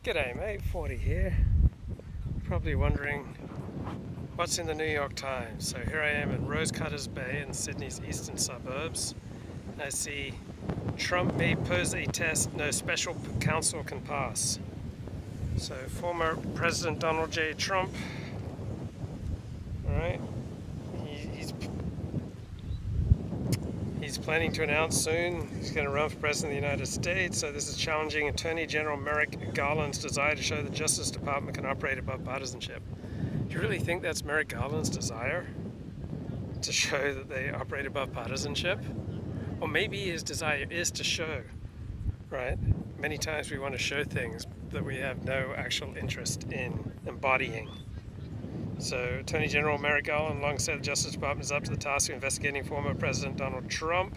G'day mate, 40 here. Probably wondering what's in the New York Times. So here I am in Rosecutters Bay in Sydney's eastern suburbs. I see Trump may pose a test no special counsel can pass. So former President Donald J. Trump, alright, he's planning to announce soon he's going to run for President of the United States. So this is challenging Attorney General Merrick Garland's desire to show the Justice Department can operate above partisanship. Do you really think that's Merrick Garland's desire? To show that they operate above partisanship? Or maybe his desire is to show, right? Many times we want to show things that we have no actual interest in embodying. So Attorney General Merrick Garland long said the Justice Department is up to the task of investigating former President Donald Trump.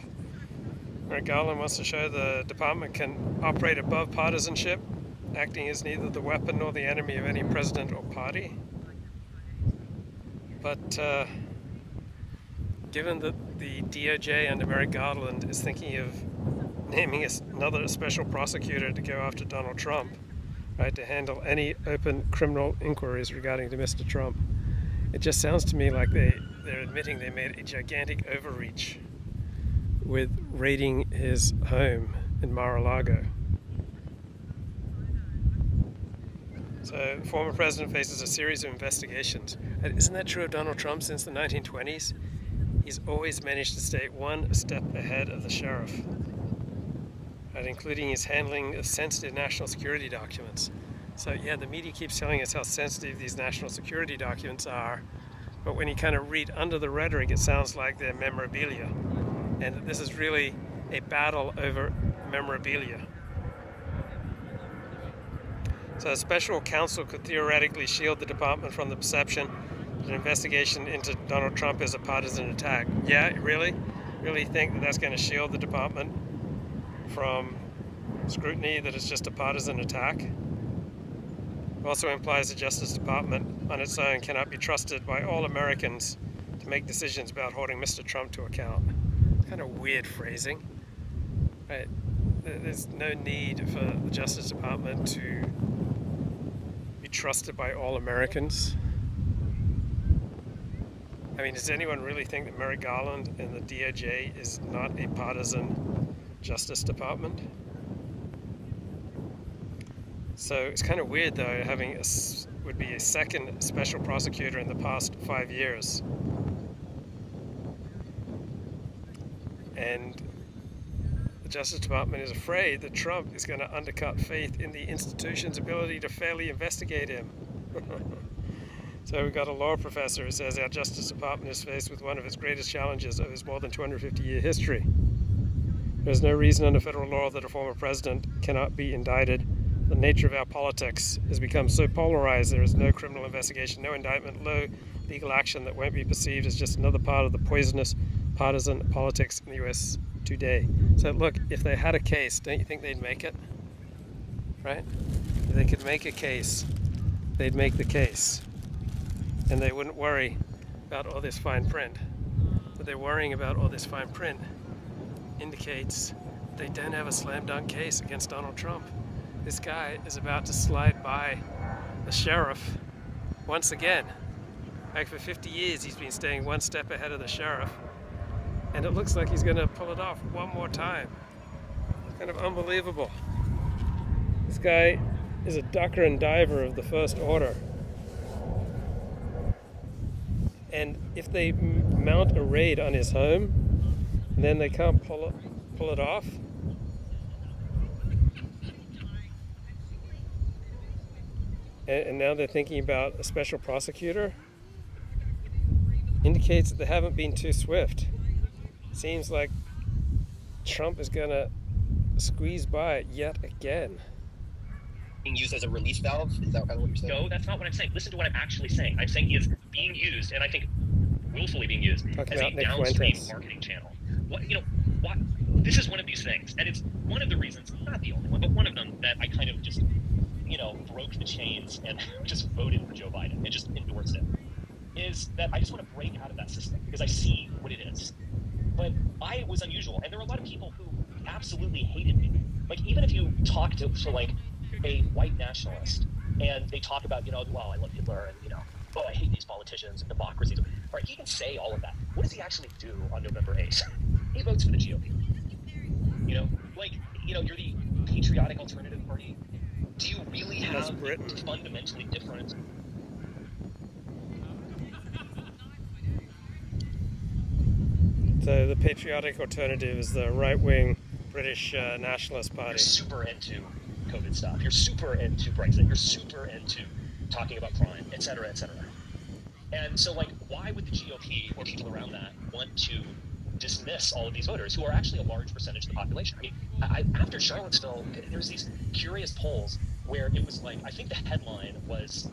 Merrick Garland wants to show the department can operate above partisanship, acting as neither the weapon nor the enemy of any president or party. But given that the DOJ under Merrick Garland is thinking of naming another special prosecutor to go after Donald Trump, right, to handle any open criminal inquiries regarding to Mr. Trump, it just sounds to me like they're admitting they made a gigantic overreach with raiding his home in Mar-a-Lago. So the former president faces a series of investigations. And isn't that true of Donald Trump since the 1920s? He's always managed to stay one step ahead of the sheriff, right, including his handling of sensitive national security documents. So yeah, the media keeps telling us how sensitive these national security documents are, but when you kind of read under the rhetoric, it sounds like they're memorabilia. And this is really a battle over memorabilia. So a special counsel could theoretically shield the department from the perception that an investigation into Donald Trump is a partisan attack. Yeah, really think that that's going to shield the department from scrutiny, that it's just a partisan attack? It also implies the Justice Department on its own cannot be trusted by all Americans to make decisions about holding Mr. Trump to account. It's kind of weird phrasing, right? There's no need for the Justice Department to be trusted by all Americans. I mean, does anyone really think that Merrick Garland and the DOJ is not a partisan Justice Department? So it's kind of weird though, having would be a second special prosecutor in the past 5 years. And the Justice Department is afraid that Trump is going to undercut faith in the institution's ability to fairly investigate him. So we've got a law professor who says our Justice Department is faced with one of its greatest challenges of its more than 250-year history. There's no reason under federal law that a former president cannot be indicted. The nature of our politics has become so polarized there is no criminal investigation, no indictment, no legal action that won't be perceived as just another part of the poisonous partisan politics in the US today. So look, if they had a case, don't you think they'd make it? Right? If they could make a case, they'd make the case. And they wouldn't worry about all this fine print. But they're worrying about all this fine print indicates they don't have a slam dunk case against Donald Trump. This guy is about to slide by the sheriff once again. Like for 50 years he's been staying one step ahead of the sheriff, and it looks like he's going to pull it off one more time. Kind of unbelievable. This guy is a ducker and diver of the first order. And if they mount a raid on his home, then they can't pull it off. And now they're thinking about a special prosecutor. Indicates that they haven't been too swift. Seems like Trump is going to squeeze by it yet again. Being used as a release valve? Is that kind of what you're saying? No, that's not what I'm saying. Listen to what I'm actually saying. I'm saying he is being used, and I think willfully being used, as a downstream marketing channel. This is one of these things, and it's one of the reasons, not the only one, but one of them that I kind of just, broke the chains and just voted for Joe Biden and just endorsed it, is that I just want to break out of that system because I see what it is. But I was unusual, and there were a lot of people who absolutely hated me. Like, even if you talk to like a white nationalist, and they talk about, well, I love Hitler, and oh, I hate these politicians and democracy. All right, he can say all of that. What does he actually do on November 8th? He votes for the GOP. You're the patriotic alternative party. Do you really have fundamentally different? So the patriotic alternative is the right-wing British nationalist party. You're super into COVID stuff. You're super into Brexit. You're super into talking about crime, et cetera, et cetera. And so, why would the GOP or people around that want to dismiss all of these voters who are actually a large percentage of the population? I mean, after Charlottesville, there was these curious polls where it was I think the headline was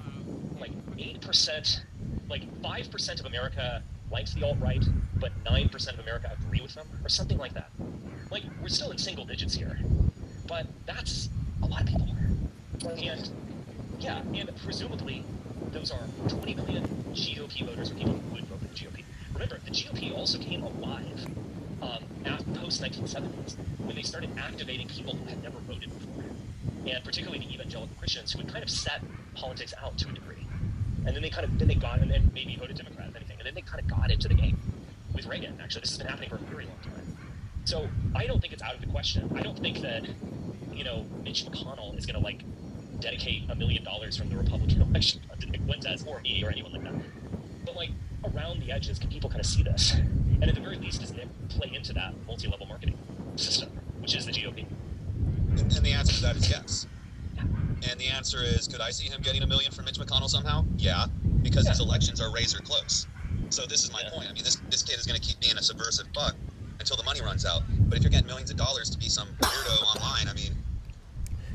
8%, 5% of America likes the alt-right, but 9% of America agree with them, or something like that. We're still in single digits here, but that's a lot of people. And yeah, and presumably those are 20 million GOP voters, or people who would vote for the GOP. Remember, the GOP also came alive post-1970s when they started activating people who had never voted before, and particularly the evangelical Christians who had kind of set politics out to a degree. And then they got, and then maybe voted Democrat, if anything, and then they kind of got into the game with Reagan. Actually, this has been happening for a very long time. So I don't think it's out of the question. I don't think that, Mitch McConnell is going to dedicate $1 million from the Republican election to Nick Fuentes or me or anyone like that. But around the edges, can people kind of see this? And at the very least, does it play into that multi-level marketing system, which is the GOP? And the answer to that is yes. And the answer is, could I see him getting $1 million from Mitch McConnell somehow? Yeah, because these elections are razor close. So this is my point. I mean, this kid is going to keep being a subversive buck until the money runs out. But if you're getting millions of dollars to be some weirdo online, I mean...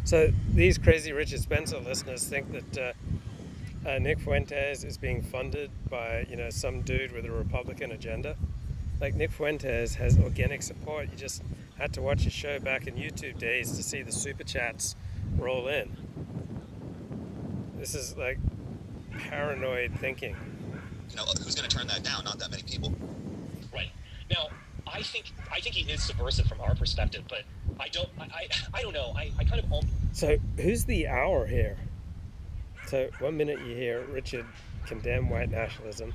So these crazy Richard Spencer listeners think that Nick Fuentes is being funded by, some dude with a Republican agenda. Nick Fuentes has organic support. You just had to watch his show back in YouTube days to see the super chats roll in. This is paranoid thinking. Who's going to turn that down? Not that many people. Right. Now, I think he is subversive from our perspective, but I don't know. I kind of... So who's the hour here? So one minute you hear Richard condemn white nationalism,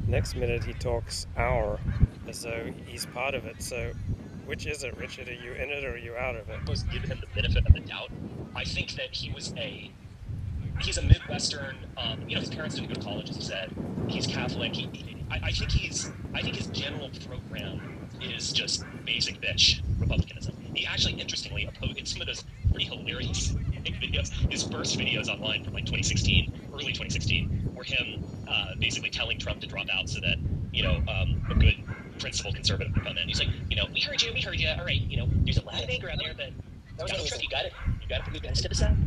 next minute he talks our as though he's part of it. So which is it, Richard? Are you in it or are you out of it? Let's give him the benefit of the doubt. I think that he's a Midwestern, his parents didn't go to college, as he said. He's Catholic. I think his general program is just basic bitch republicanism. He actually, interestingly, opposed in some of those pretty hilarious videos. His first videos online from 2016, early 2016, were him basically telling Trump to drop out so that a good principled conservative would come in. He's like, we heard you. All right, there's a lot of anger out there, but Donald Trump, you got to put your best to the side.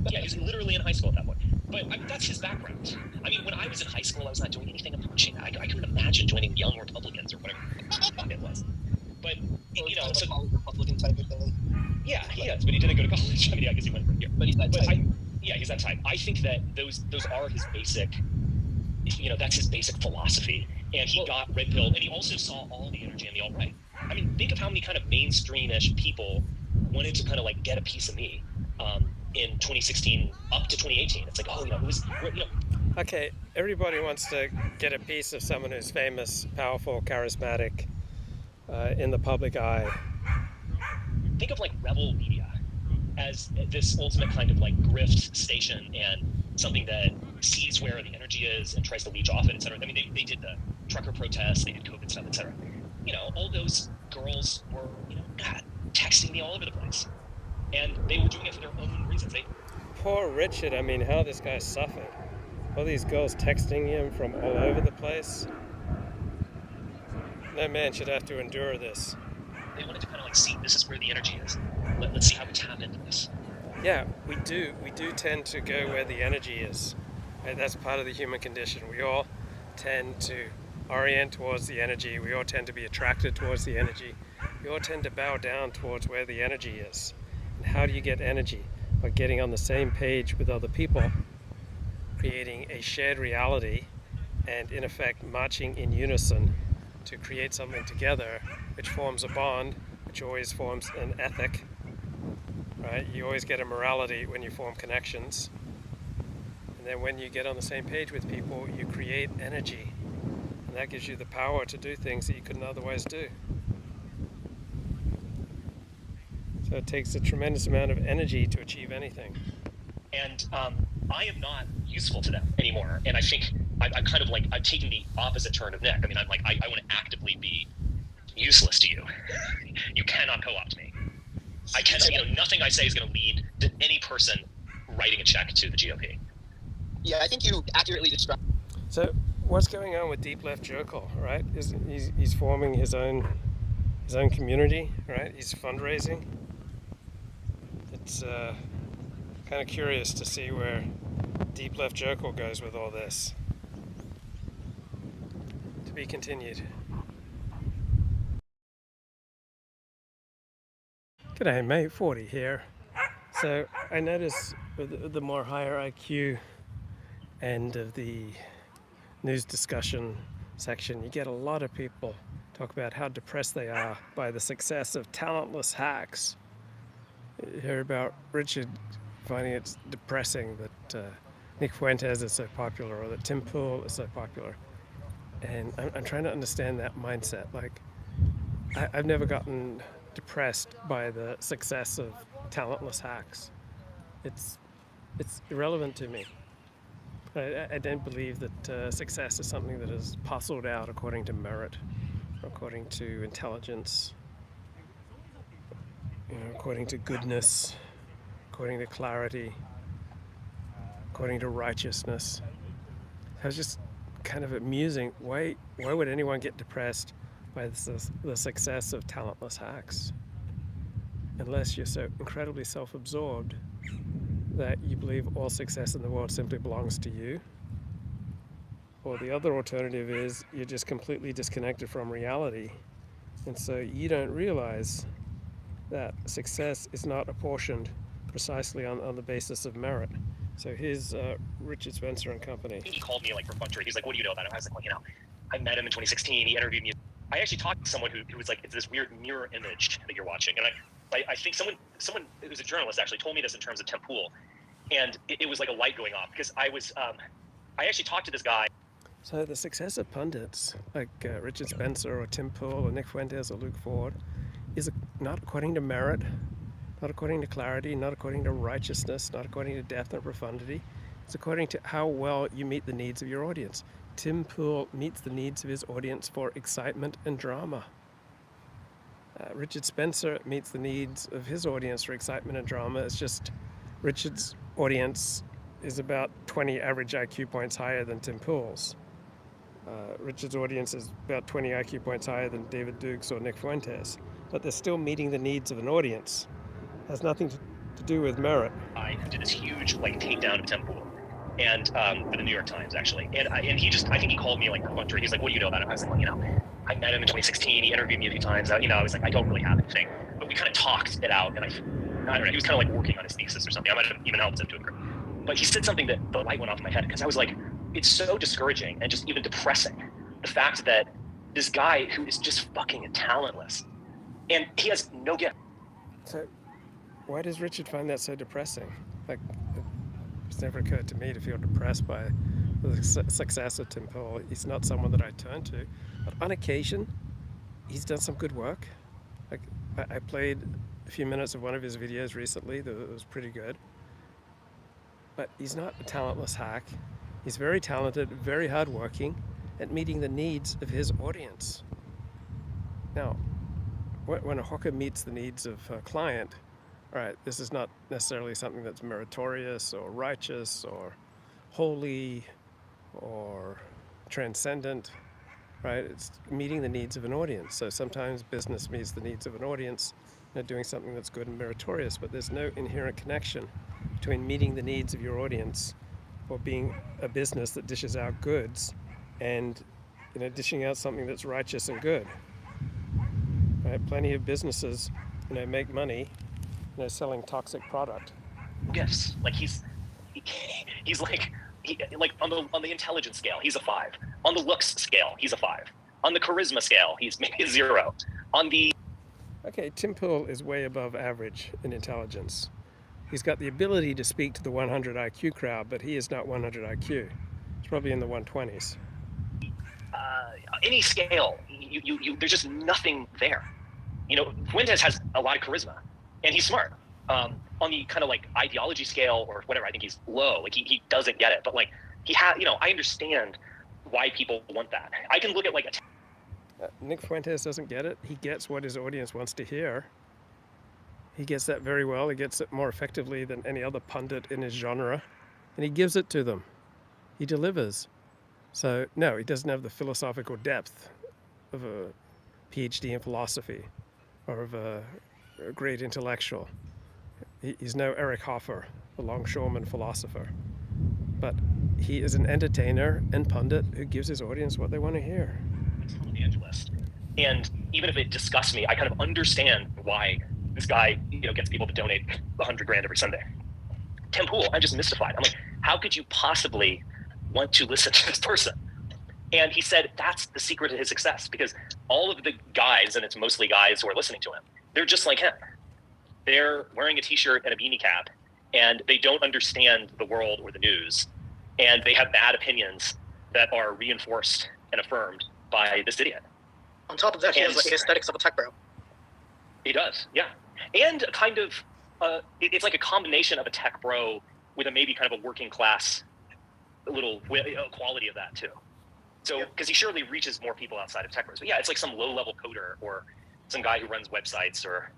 Yeah, he's literally in high school at that point. But that's his background. I mean, when I was in high school, I was not doing anything approaching. I couldn't imagine joining Young Republicans or whatever it was. But so Republican type of thing. Yeah, he is, but he didn't go to college. I mean, I guess he went from here. But he's that type. He's that type. I think that those are his basic. That's his basic philosophy, and he got red pilled, and he also saw all the energy in the alt-right. I mean, think of how many kind of mainstream-ish people wanted to kind of get a piece of me. In 2016 up to 2018, it's Okay, everybody wants to get a piece of someone who's famous, powerful, charismatic, in the public eye. Think of Rebel Media as this ultimate kind of grift station and something that sees where the energy is and tries to leech off it, etc. I mean, they did the trucker protests, they did COVID stuff, etc. All those girls were, texting me all over the place. And they were doing it for their own reasons. Poor Richard, I mean, how this guy suffered. All these girls texting him from all over the place. No man should have to endure this. They wanted to kind of see, this is where the energy is. Let's see how we tap into this. Yeah, we do tend to go where the energy is. Right? That's part of the human condition. We all tend to orient towards the energy. We all tend to be attracted towards the energy. We all tend to bow down towards where the energy is. And how do you get energy? By getting on the same page with other people, creating a shared reality, and in effect marching in unison to create something together, which forms a bond, which always forms an ethic, right? You always get a morality when you form connections. And then when you get on the same page with people, you create energy. And that gives you the power to do things that you couldn't otherwise do. So it takes a tremendous amount of energy to achieve anything. And I am not useful to them anymore. And I think I'm kind of like, I'm taking the opposite turn of Nick. I mean, I'm like, I want to actively be useless to you. You cannot co-opt me. I cannot, nothing I say is going to lead to any person writing a check to the GOP. Yeah, I think you accurately described. So what's going on with Deep Left Jerkle, right? He's forming his own community, right? He's fundraising. It's kind of curious to see where Deep Left Jerkle goes with all this. To be continued. G'day mate, 40 here. So I notice with the more higher IQ end of the news discussion section, you get a lot of people talk about how depressed they are by the success of talentless hacks. You hear about Richard finding it depressing that Nick Fuentes is so popular, or that Tim Pool is so popular. And I'm trying to understand that mindset. Like, I've never gotten depressed by the success of talentless hacks. It's irrelevant to me. I don't believe that success is something that is parceled out according to merit, according to intelligence, according to goodness, according to clarity, according to righteousness. I was just kind of amusing. Why would anyone get depressed by the success of talentless hacks? Unless you're so incredibly self-absorbed that you believe all success in the world simply belongs to you. Or the other alternative is you're just completely disconnected from reality, and so you don't realize that success is not apportioned precisely on the basis of merit. So here's Richard Spencer and company. He called me like for fun. He's like, "What do you know about him?" I was like, "Well, I met him in 2016. He interviewed me." I actually talked to someone who was like, "It's this weird mirror image that you're watching," and I think someone who's a journalist actually told me this in terms of Tim Pool, and it was like a light going off, because I actually talked to this guy. So the success of pundits like Richard Spencer or Tim Pool or Nick Fuentes or Luke Ford is not according to merit, not according to clarity, not according to righteousness, not according to depth and profundity. It's according to how well you meet the needs of your audience. Tim Pool meets the needs of his audience for excitement and drama. Richard Spencer meets the needs of his audience for excitement and drama. It's just Richard's audience is about 20 average IQ points higher than Tim Pool's. Richard's audience is about 20 IQ points higher than David Duke's or Nick Fuentes. But they're still meeting the needs of an audience. It has nothing to do with merit. I did this huge takedown of Tim Pool, and for the New York Times actually, and I think he called me like for fun. He's like, "What do you know about him?" I was like, "Well, I met him in 2016. He interviewed me a few times. I was like, I don't really have anything, but we kind of talked it out, and I don't know. He was kind of like working on his thesis or something. I might have even helped him to agree. But he said something that the light went off in my head, because I was like, it's so discouraging and just even depressing, the fact that this guy who is just fucking talentless, and he has no gift. So why does Richard find that so depressing? Like, it's never occurred to me to feel depressed by the success of Tim Pool. He's not someone that I turn to, but on occasion, he's done some good work. Like, I played a few minutes of one of his videos recently that was pretty good. But he's not a talentless hack. He's very talented, very hardworking at meeting the needs of his audience. Now, when a hawker meets the needs of a client, all right, this is not necessarily something that's meritorious or righteous or holy or transcendent, right? It's meeting the needs of an audience. So sometimes business meets the needs of an audience, doing something that's good and meritorious, but there's no inherent connection between meeting the needs of your audience or being a business that dishes out goods and dishing out something that's righteous and good. Right? Plenty of businesses make money selling toxic product. Gifts. Like he's like on the intelligence scale, he's a 5. On the looks scale, he's a 5. On the charisma scale, he's maybe a 0. On the Okay, Tim Pool is way above average in intelligence. He's got the ability to speak to the 100 IQ crowd, but he is not 100 IQ. He's probably in the 120s. Any scale, there's just nothing there. Fuentes has a lot of charisma, and he's smart. On the kind of like ideology scale or whatever, I think he's low. Like he doesn't get it, but like I understand why people want that. I can look at like Nick Fuentes doesn't get it. He gets what his audience wants to hear. He gets that very well. He gets it more effectively than any other pundit in his genre, and he gives it to them. He delivers. So no, he doesn't have the philosophical depth of a PhD in philosophy or of a great intellectual. He's no Eric Hoffer, the longshoreman philosopher. But he is an entertainer and pundit who gives his audience what they want to hear. Evangelist. And even if it disgusts me, I kind of understand why this guy, gets people to donate $100,000 every Sunday. Tim Pool, I'm just mystified. I'm like, how could you possibly want to listen to this person? And he said that's the secret to his success, because all of the guys, and it's mostly guys who are listening to him, they're just like him. They're wearing a t-shirt and a beanie cap, and they don't understand the world or the news, and they have bad opinions that are reinforced and affirmed by this idiot. On top of that, he has like the aesthetics of a tech bro. He does, yeah. And a kind of, it's like a combination of a tech bro with a maybe kind of a working class little quality of that too. So, because he surely reaches more people outside of tech bros. But yeah, it's like some low-level coder or some guy who runs websites or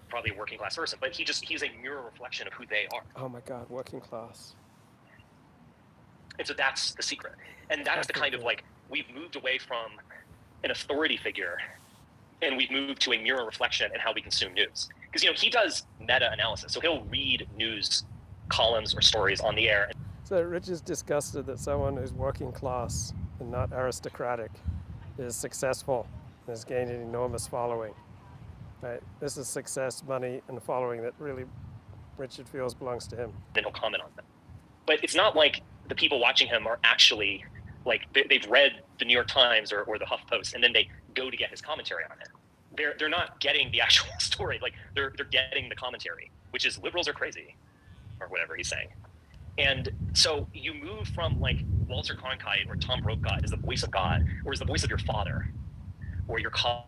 probably a working class person. But he's a mirror reflection of who they are. Oh my God, working class. And so that's the secret. And that's the kind of like, we've moved away from an authority figure and we've moved to a mirror reflection in how we consume news. Because, he does meta-analysis. So he'll read news columns or stories on the air. So Rich is disgusted that someone who's working class and not aristocratic is successful and has gained an enormous following. Right? This is success, money, and following that really Richard feels belongs to him. Then he'll comment on them. But it's not like the people watching him are actually, like, they've read the New York Times or the HuffPost, and then they go to get his commentary on it. They're not getting the actual story. Like, they're getting the commentary, which is liberals are crazy, or whatever he's saying. And so you move from like Walter Cronkite or Tom Brokaw as the voice of God, or as the voice of your father, or your college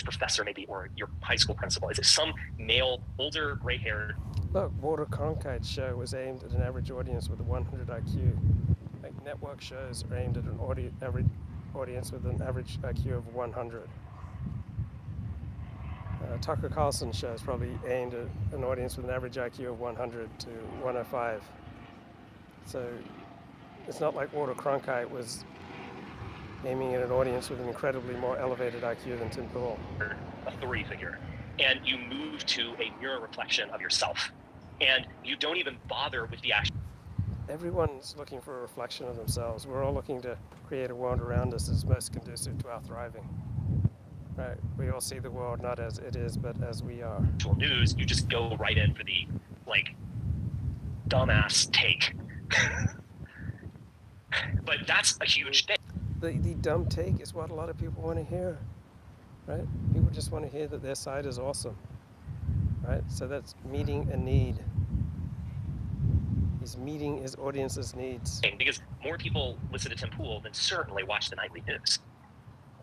professor maybe, or your high school principal. Is it some male, older, gray-haired? Look, Walter Cronkite's show was aimed at an average audience with a 100 IQ. Like network shows are aimed at an average audience with an average IQ of 100. Tucker Carlson's show is probably aimed at an audience with an average IQ of 100 to 105. So it's not like Walter Cronkite was aiming at an audience with an incredibly more elevated IQ than Tim Pool. Authority figure. And you move to a mirror reflection of yourself. And you don't even bother with the action. Everyone's looking for a reflection of themselves. We're all looking to create a world around us that's most conducive to our thriving. Right? We all see the world not as it is, but as we are. News, you just go right in for the, like, dumbass take. But that's a huge thing. The dumb take is what a lot of people want to hear, right? People just want to hear that their side is awesome, right? So that's meeting a need. He's meeting his audience's needs. Because more people listen to Tim Pool than certainly watch the nightly news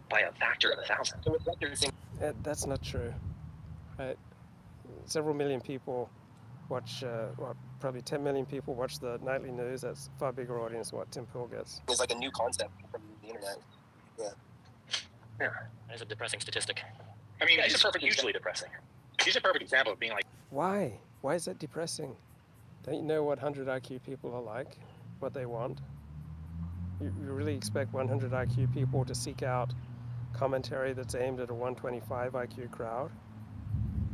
by a factor of 1,000. That's not true, right? Several million people watch, probably 10 million people watch the nightly news. That's a far bigger audience than what Tim Pool gets. It's like a new concept from the internet. Yeah, that is a depressing statistic. I mean, It's hugely depressing. He's a perfect example of being like, Why? Why is that depressing? Don't you know what 100 IQ people are like? What they want? You really expect 100 IQ people to seek out commentary that's aimed at a 125 IQ crowd?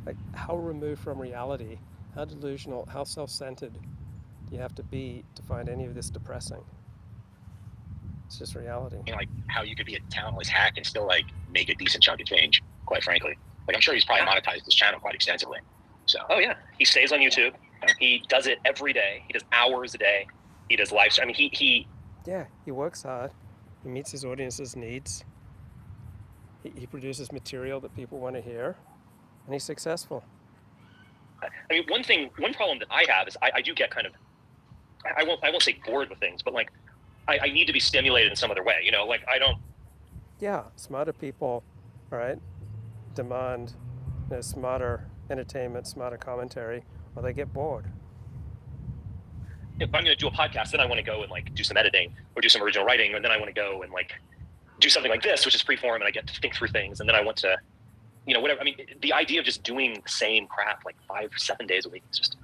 Like, how removed from reality, how delusional, how self-centered do you have to be to find any of this depressing? It's just reality. like how you could be a talentless hack and still like make a decent chunk of change, quite frankly. Like, I'm sure he's probably monetized this channel quite extensively. So, Oh yeah, he stays on YouTube. He does it every day. He does hours a day. He does live stream. I mean, he works hard. He meets his audience's needs. He produces material that people want to hear. and he's successful. I mean, one problem that I have is I do get kind of, I won't say bored with things, but like I need to be stimulated in some other way, like I don't. Yeah, smarter people, right, demand smarter entertainment, smarter commentary, or they get bored. If I'm going to do a podcast, then I want to go and like do some editing or do some original writing, and then I want to go and like do something like this, which is free form, and I get to think through things, and then I want to, whatever. I mean, the idea of just doing the same crap like 5-7 days a week is just,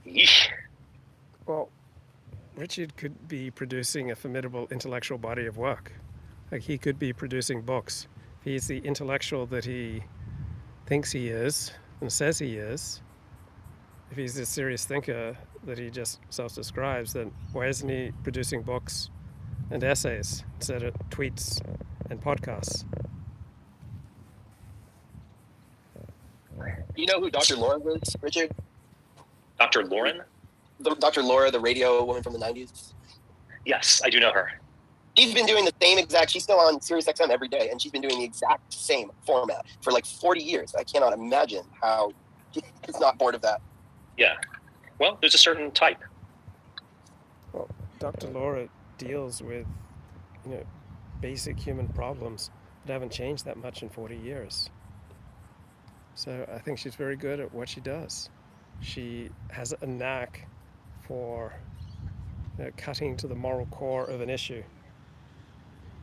yeesh. Well, Richard could be producing a formidable intellectual body of work. Like he could be producing books. If he's the intellectual that he thinks he is and says he is, if he's this serious thinker that he just self-describes, then why isn't he producing books and essays instead of tweets and podcasts? You know who Dr. Laura is, Richard? Dr. Lauren? Dr. Laura, the radio woman from the 90s? Yes, I do know her. She's been doing the same exact, she's still on SiriusXM every day, and she's been doing the exact same format for like 40 years. I cannot imagine how she's not bored of that. Yeah. Well, there's a certain type. Well, Dr. Laura deals with, basic human problems that haven't changed that much in 40 years. So I think she's very good at what she does. She has a knack for cutting to the moral core of an issue.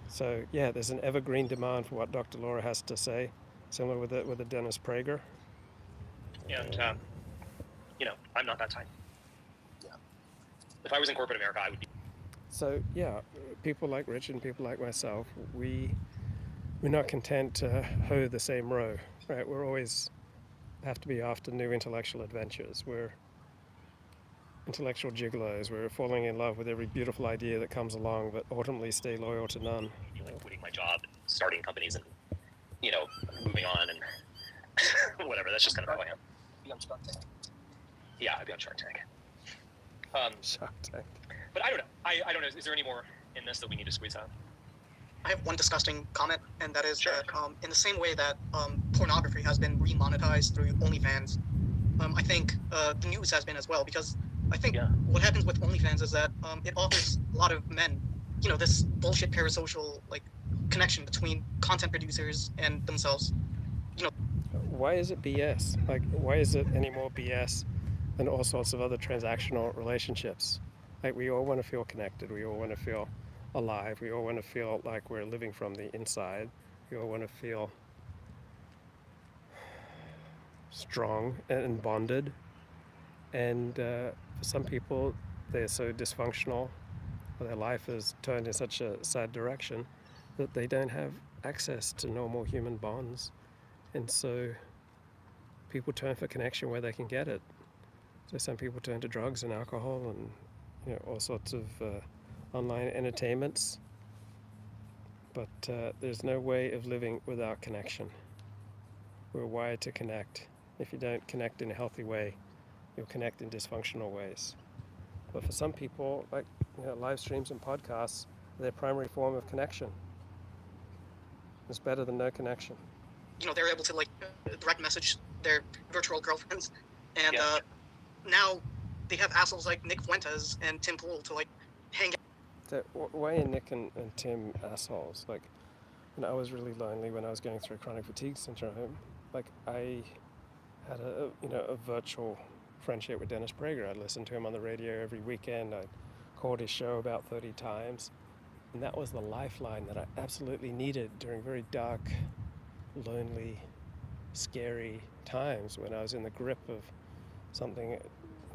So yeah, there's an evergreen demand for what Dr. Laura has to say, similar with the Dennis Prager. And I'm not that type. Yeah. If I was in corporate America, I would be. So yeah, people like Richard and people like myself, we're not content to hoe the same row, right? We're always have to be after new intellectual adventures. We're intellectual gigolos. We're falling in love with every beautiful idea that comes along, but ultimately stay loyal to none. Like quitting my job, and starting companies, and moving on, and whatever. That's just kind of how I am. Be on Shark Tank. Yeah, I'd be on Shark Tank. Shark Tank. But I don't know. I don't know. Is there any more in this that we need to squeeze out? I have one disgusting comment, and that is Sure. that in the same way that pornography has been remonetized through OnlyFans, I think the news has been as well, because I think what happens with OnlyFans is that it offers a lot of men, this bullshit parasocial connection between content producers and themselves. Why is it BS? Like, why is it any more BS than all sorts of other transactional relationships? Like, we all want to feel connected. We all want to feel alive. We all want to feel like we're living from the inside. We all want to feel strong and bonded. And for some people, they're so dysfunctional, or their life is turned in such a sad direction that they don't have access to normal human bonds. And so people turn for connection where they can get it. So some people turn to drugs and alcohol and all sorts of online entertainments. But there's no way of living without connection. We're wired to connect. If you don't connect in a healthy way, you'll connect in dysfunctional ways. But for some people, like live streams and podcasts, they're their primary form of connection. It's better than no connection. They're able to direct message their virtual girlfriends, and now they have assholes like Nick Fuentes and Tim Pool to hang out. So why are Nick and Tim assholes? I was really lonely when I was going through chronic fatigue syndrome. I had a virtual friendship with Dennis Prager. I'd listen to him on the radio every weekend. I'd called his show about 30 times. And that was the lifeline that I absolutely needed during very dark, lonely, scary times when I was in the grip of something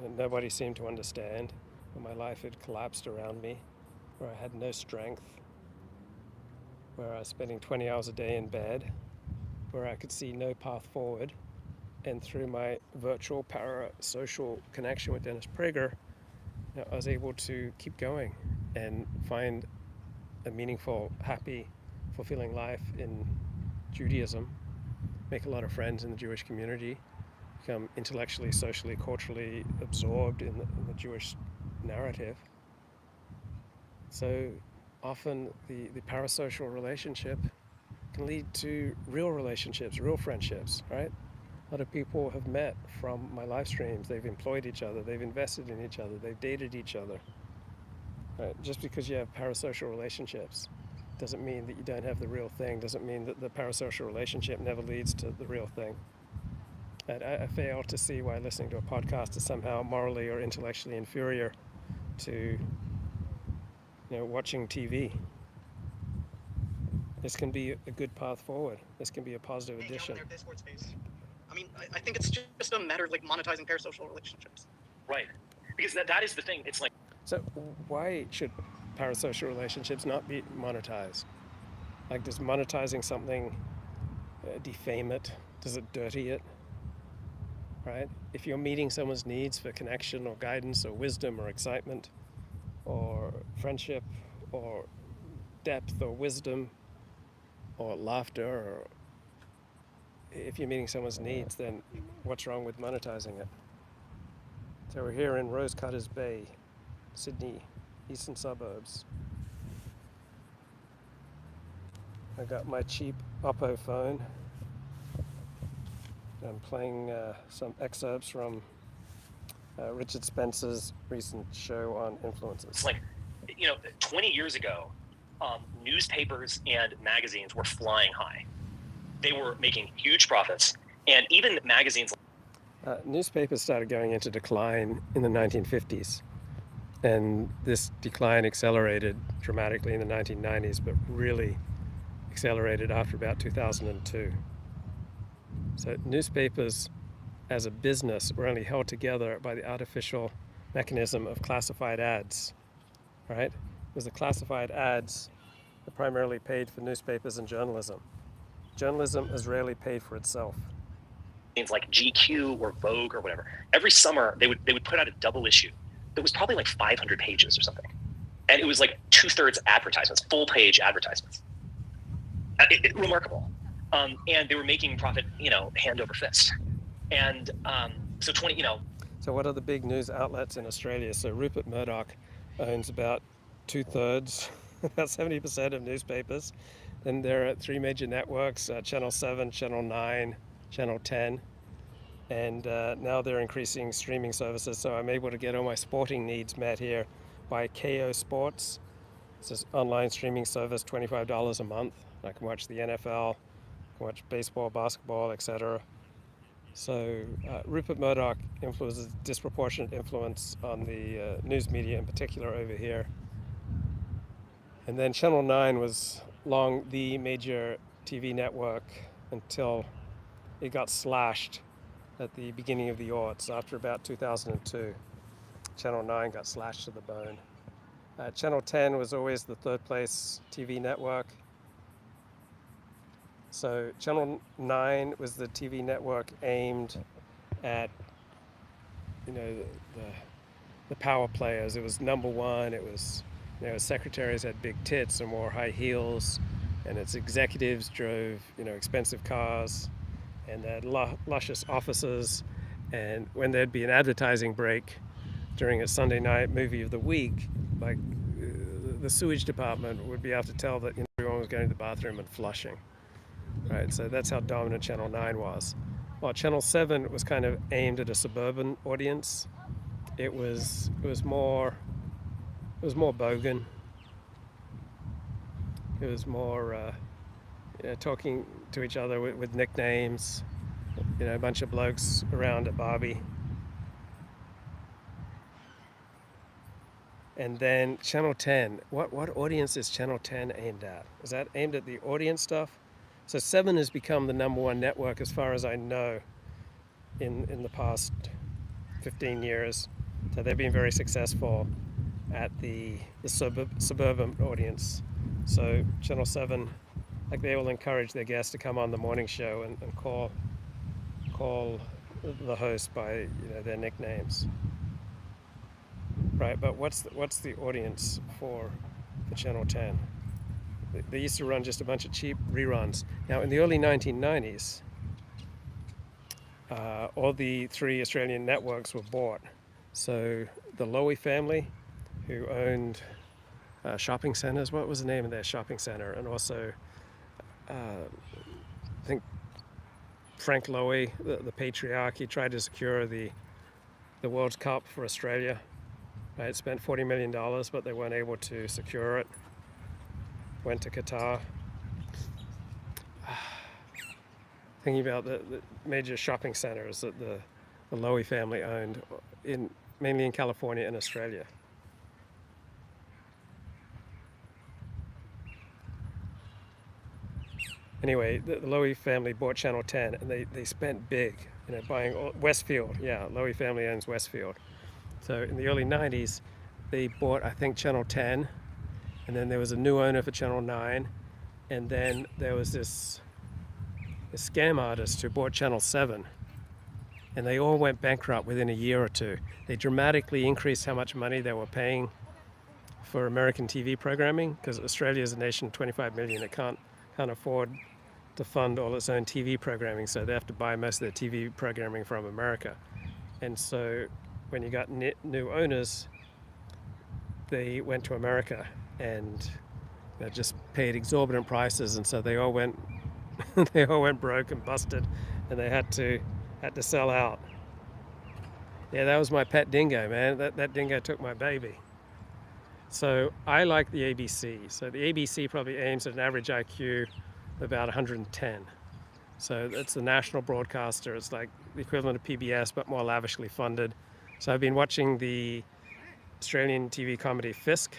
that nobody seemed to understand, when my life had collapsed around me, where I had no strength, where I was spending 20 hours a day in bed, where I could see no path forward. And through my virtual parasocial connection with Dennis Prager, I was able to keep going and find a meaningful, happy, fulfilling life in Judaism, make a lot of friends in the Jewish community, become intellectually, socially, culturally absorbed in the Jewish narrative. So often the parasocial relationship can lead to real relationships, real friendships, right? A lot of people have met from my live streams. They've employed each other, they've invested in each other, they've dated each other. Right? Just because you have parasocial relationships doesn't mean that you don't have the real thing, doesn't mean that the parasocial relationship never leads to the real thing. And I fail to see why listening to a podcast is somehow morally or intellectually inferior to watching TV. This can be a good path forward. This can be a positive addition. Their Discord space. I mean, I think it's just a matter of like monetizing parasocial relationships. Right. Because that is the thing. It's like, so why should parasocial relationships not be monetized? Like, does monetizing something defame it? Does it dirty it? Right? If you're meeting someone's needs for connection or guidance or wisdom or excitement or friendship or depth or wisdom or laughter, or if you're meeting someone's needs, then what's wrong with monetizing it? So we're here in Rosecutters Bay, Sydney, eastern suburbs. I got my cheap Oppo phone. I'm playing some excerpts from Richard Spencer's recent show on influencers. it's like, 20 years ago, newspapers and magazines were flying high. They were making huge profits, and even magazines. Newspapers started going into decline in the 1950s, and this decline accelerated dramatically in the 1990s, but really accelerated after about 2002. So newspapers as a business were only held together by the artificial mechanism of classified ads, right? It was the classified ads that primarily paid for newspapers and journalism. Journalism has rarely paid for itself. Things like GQ or Vogue or whatever. Every summer they would put out a double issue that was probably like 500 pages or something, and it was like 2/3 advertisements, full page advertisements. Remarkable, and they were making profit, hand over fist. And so So what are the big news outlets in Australia? So Rupert Murdoch owns about 2/3, about 70% of newspapers. Then there are three major networks: Channel 7, Channel 9, Channel 10, and now they're increasing streaming services. So I'm able to get all my sporting needs met here by KO Sports. It's this online streaming service, $25 a month. I can watch the NFL, I can watch baseball, basketball, etc. So Rupert Murdoch influences disproportionate influence on the news media in particular over here. And then Channel 9 was long the major TV network until it got slashed at the beginning of the aughts. After about 2002, Channel 9 got slashed to the bone. Channel 10 was always the third place TV network. So Channel 9 was the TV network aimed at, the power players. It was number one. It was, secretaries had big tits and wore high heels, and its executives drove, expensive cars, and they had luscious offices. And when there'd be an advertising break during a Sunday night movie of the week, like the sewage department would be able to tell that everyone was going to the bathroom and flushing. Right, so that's how dominant Channel 9 was. Well, Channel 7 was kind of aimed at a suburban audience. It was more bogan. It was more talking to each other with nicknames. A bunch of blokes around at Barbie. And then Channel 10. What audience is Channel 10 aimed at? Is that aimed at the audience stuff? So 7 has become the number one network as far as I know in the past 15 years. So they've been very successful at the suburban audience. So Channel 7, like, they will encourage their guests to come on the morning show and call the host by their nicknames. Right, but what's the audience for Channel 10? They used to run just a bunch of cheap reruns. Now, in the early 1990s, all the three Australian networks were bought. So the Lowy family, who owned shopping centres, what was the name of their shopping centre? And also, I think Frank Lowy, the patriarch, he tried to secure the World Cup for Australia. Right, spent $40 million, but they weren't able to secure it. Went to Qatar. Thinking about the major shopping centers that the Lowy family owned, mainly in California and Australia. Anyway, the Lowy family bought Channel 10, and they spent big, buying Westfield. Yeah, Lowy family owns Westfield. So in the early 90s, they bought, I think, Channel 10, and then there was a new owner for Channel 9, and then there was this scam artist who bought Channel 7, and they all went bankrupt within a year or two. They dramatically increased how much money they were paying for American TV programming, because Australia is a nation of 25 million. It can't afford to fund all its own TV programming, so they have to buy most of their TV programming from America. And so when you got new owners, they went to America and they just paid exorbitant prices, and so they all went broke and busted, and they had to sell out. Yeah, that was my pet dingo, man. That dingo took my baby. So I like the ABC. So the ABC probably aims at an average IQ of about 110. So it's the national broadcaster. It's like the equivalent of PBS, but more lavishly funded. So I've been watching the Australian TV comedy Fisk,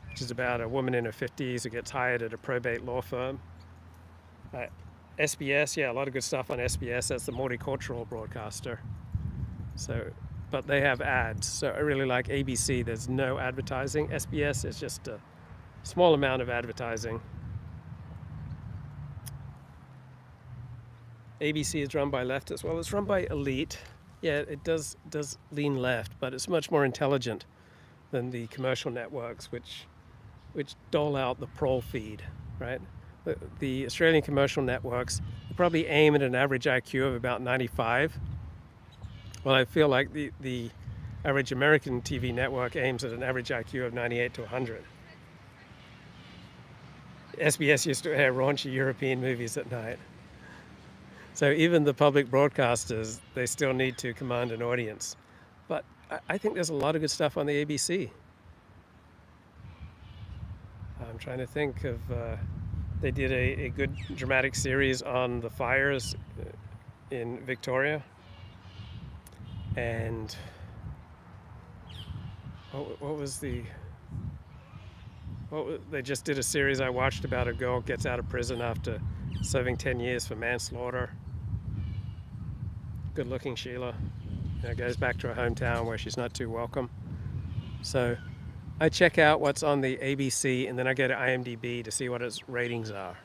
which is about a woman in her 50s who gets hired at a probate law firm. SBS, yeah, a lot of good stuff on SBS. That's the multicultural broadcaster. So, but they have ads. So I really like ABC. There's no advertising. SBS is just a small amount of advertising. ABC is run by leftists. Well, it's run by elite. Yeah, it does lean left, but it's much more intelligent than the commercial networks, which dole out the prol feed, right? The Australian commercial networks probably aim at an average IQ of about 95. Well, I feel like the average American TV network aims at an average IQ of 98 to 100. SBS used to air raunchy European movies at night. So even the public broadcasters, they still need to command an audience. But I think there's a lot of good stuff on the ABC. I'm trying to think of, they did a good dramatic series on the fires in Victoria. And they just did a series I watched about a girl gets out of prison after serving 10 years for manslaughter. Good looking Sheila. Goes back to her hometown where she's not too welcome. So I check out what's on the ABC, and then I go to IMDb to see what its ratings are.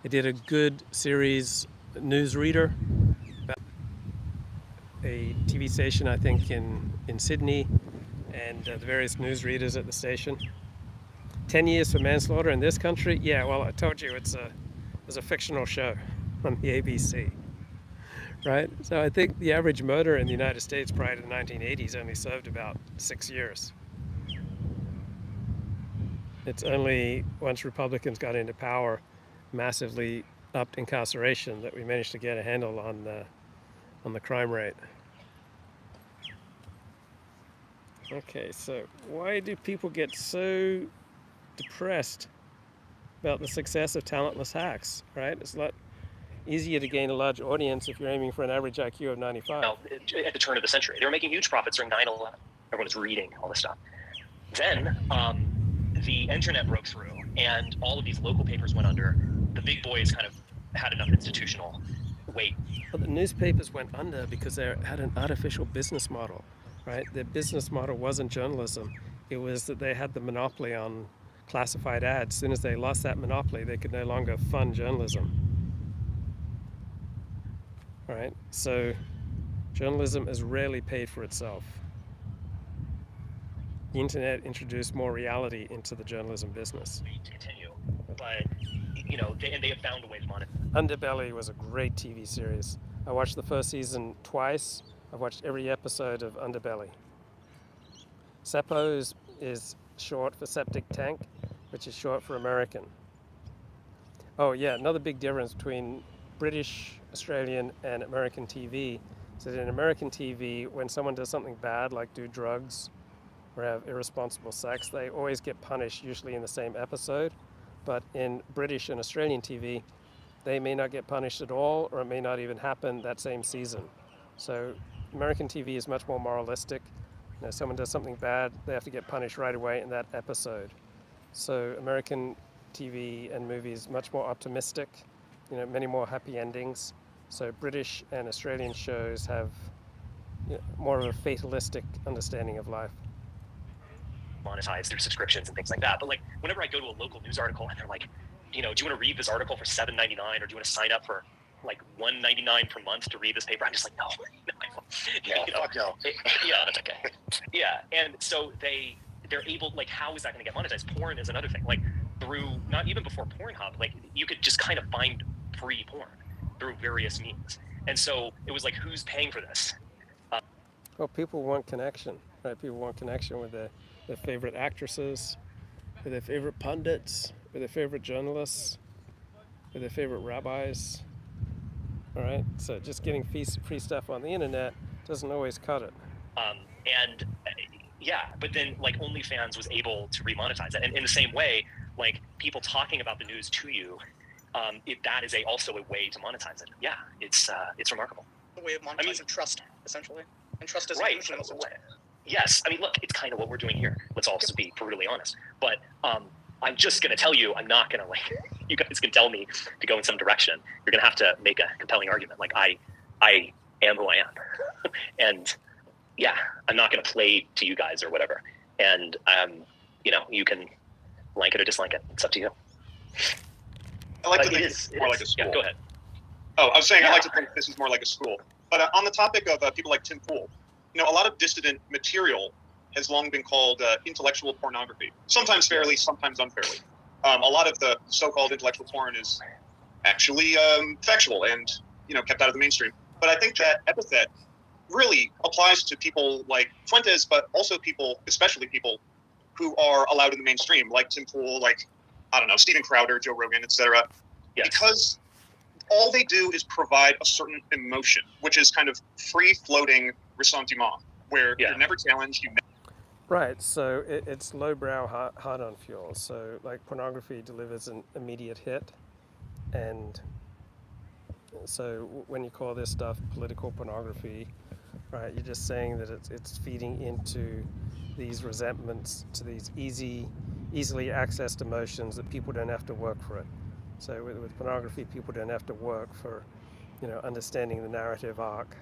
They did a good series, Newsreader, about a TV station, I think, in Sydney, and the various newsreaders at the station. 10 years for manslaughter in this country? Yeah, well, I told you it's a fictional show on the ABC, right? So I think the average murder in the United States prior to the 1980s only served about 6 years. It's only once Republicans got into power, massively upped incarceration, that we managed to get a handle on the crime rate. Okay, so why do people get so depressed about the success of talentless hacks, right? It's a lot easier to gain a large audience if you're aiming for an average IQ of 95. Now, at the turn of the century, they were making huge profits during 9/11. Everyone was reading all this stuff. Then the internet broke through, and all of these local papers went under. The big boys kind of had enough institutional weight. Well, the newspapers went under because they had an artificial business model, right? Their business model wasn't journalism. It was that they had the monopoly on classified ads. As soon as they lost that monopoly, they could no longer fund journalism. Right? So journalism is rarely paid for itself. The internet introduced more reality into the journalism business. Continue, but they have found a way to monetize. Underbelly was a great TV series. I watched the first season twice. I've watched every episode of Underbelly. SEPO is short for septic tank, which is short for American. Oh yeah, another big difference between British Australian and American TV is that in American TV, when someone does something bad, like do drugs or have irresponsible sex, they always get punished, usually in the same episode. But in British and Australian TV, they may not get punished at all, or it may not even happen that same season. So American TV is much more moralistic. You know, someone does something bad, they have to get punished right away in that episode. So American TV and movies much more optimistic, you know, many more happy endings. So British and Australian shows have, you know, more of a fatalistic understanding of life. Monetize through subscriptions and things like that. But like whenever I go to a local news article and they're like, you know, do you want to read this article for $7.99 or do you want to sign up for like $1.99 per month to read this paper? I'm just like, no. Yeah, you know, fuck no. Yeah, that's okay. Yeah, and so they're able, like, how is that going to get monetized? Porn is another thing. Like through, not even before Pornhub, like you could just kind of find free porn through various means. And so it was like, who's paying for this? Well, people want connection, right? People want connection with their favorite actresses, with their favorite pundits, with their favorite journalists, with their favorite rabbis. All right, so just getting free stuff on the internet doesn't always cut it. Yeah, but then like OnlyFans was able to remonetize it, and in the same way, like people talking about the news to you, that is also a way to monetize it. Yeah, it's remarkable. A way of monetizing trust, essentially, and trust is right. Yes, I mean, look, it's kind of what we're doing here. Let's also be brutally honest. But I'm just going to tell you, I'm not going to, like, you guys can tell me to go in some direction. You're going to have to make a compelling argument. Like, I am who I am. And, yeah, I'm not going to play to you guys or whatever. And, you know, you can like it or dislike it. It's up to you. I like But to think it it's is. more like a school. Yeah, go ahead. Oh, I was saying I Yeah. like to think this is more like a school. But on the topic of people like Tim Pool, you know, a lot of dissident material has long been called intellectual pornography. Sometimes fairly, sometimes unfairly. A lot of the so-called intellectual porn is actually factual and, you know, kept out of the mainstream. But I think that epithet really applies to people like Fuentes, but also people, especially people who are allowed in the mainstream, like Tim Pool, like, I don't know, Steven Crowder, Joe Rogan, etc. Yes. Because all they do is provide a certain emotion, which is kind of free-floating ressentiment, where you're never challenged, you never. Right, so it's lowbrow, hard-on fuel. So, like, pornography delivers an immediate hit, and so when you call this stuff political pornography, right, you're just saying that it's feeding into these resentments, to these easily accessed emotions that people don't have to work for it. So with pornography, people don't have to work for, you know, understanding the narrative arc.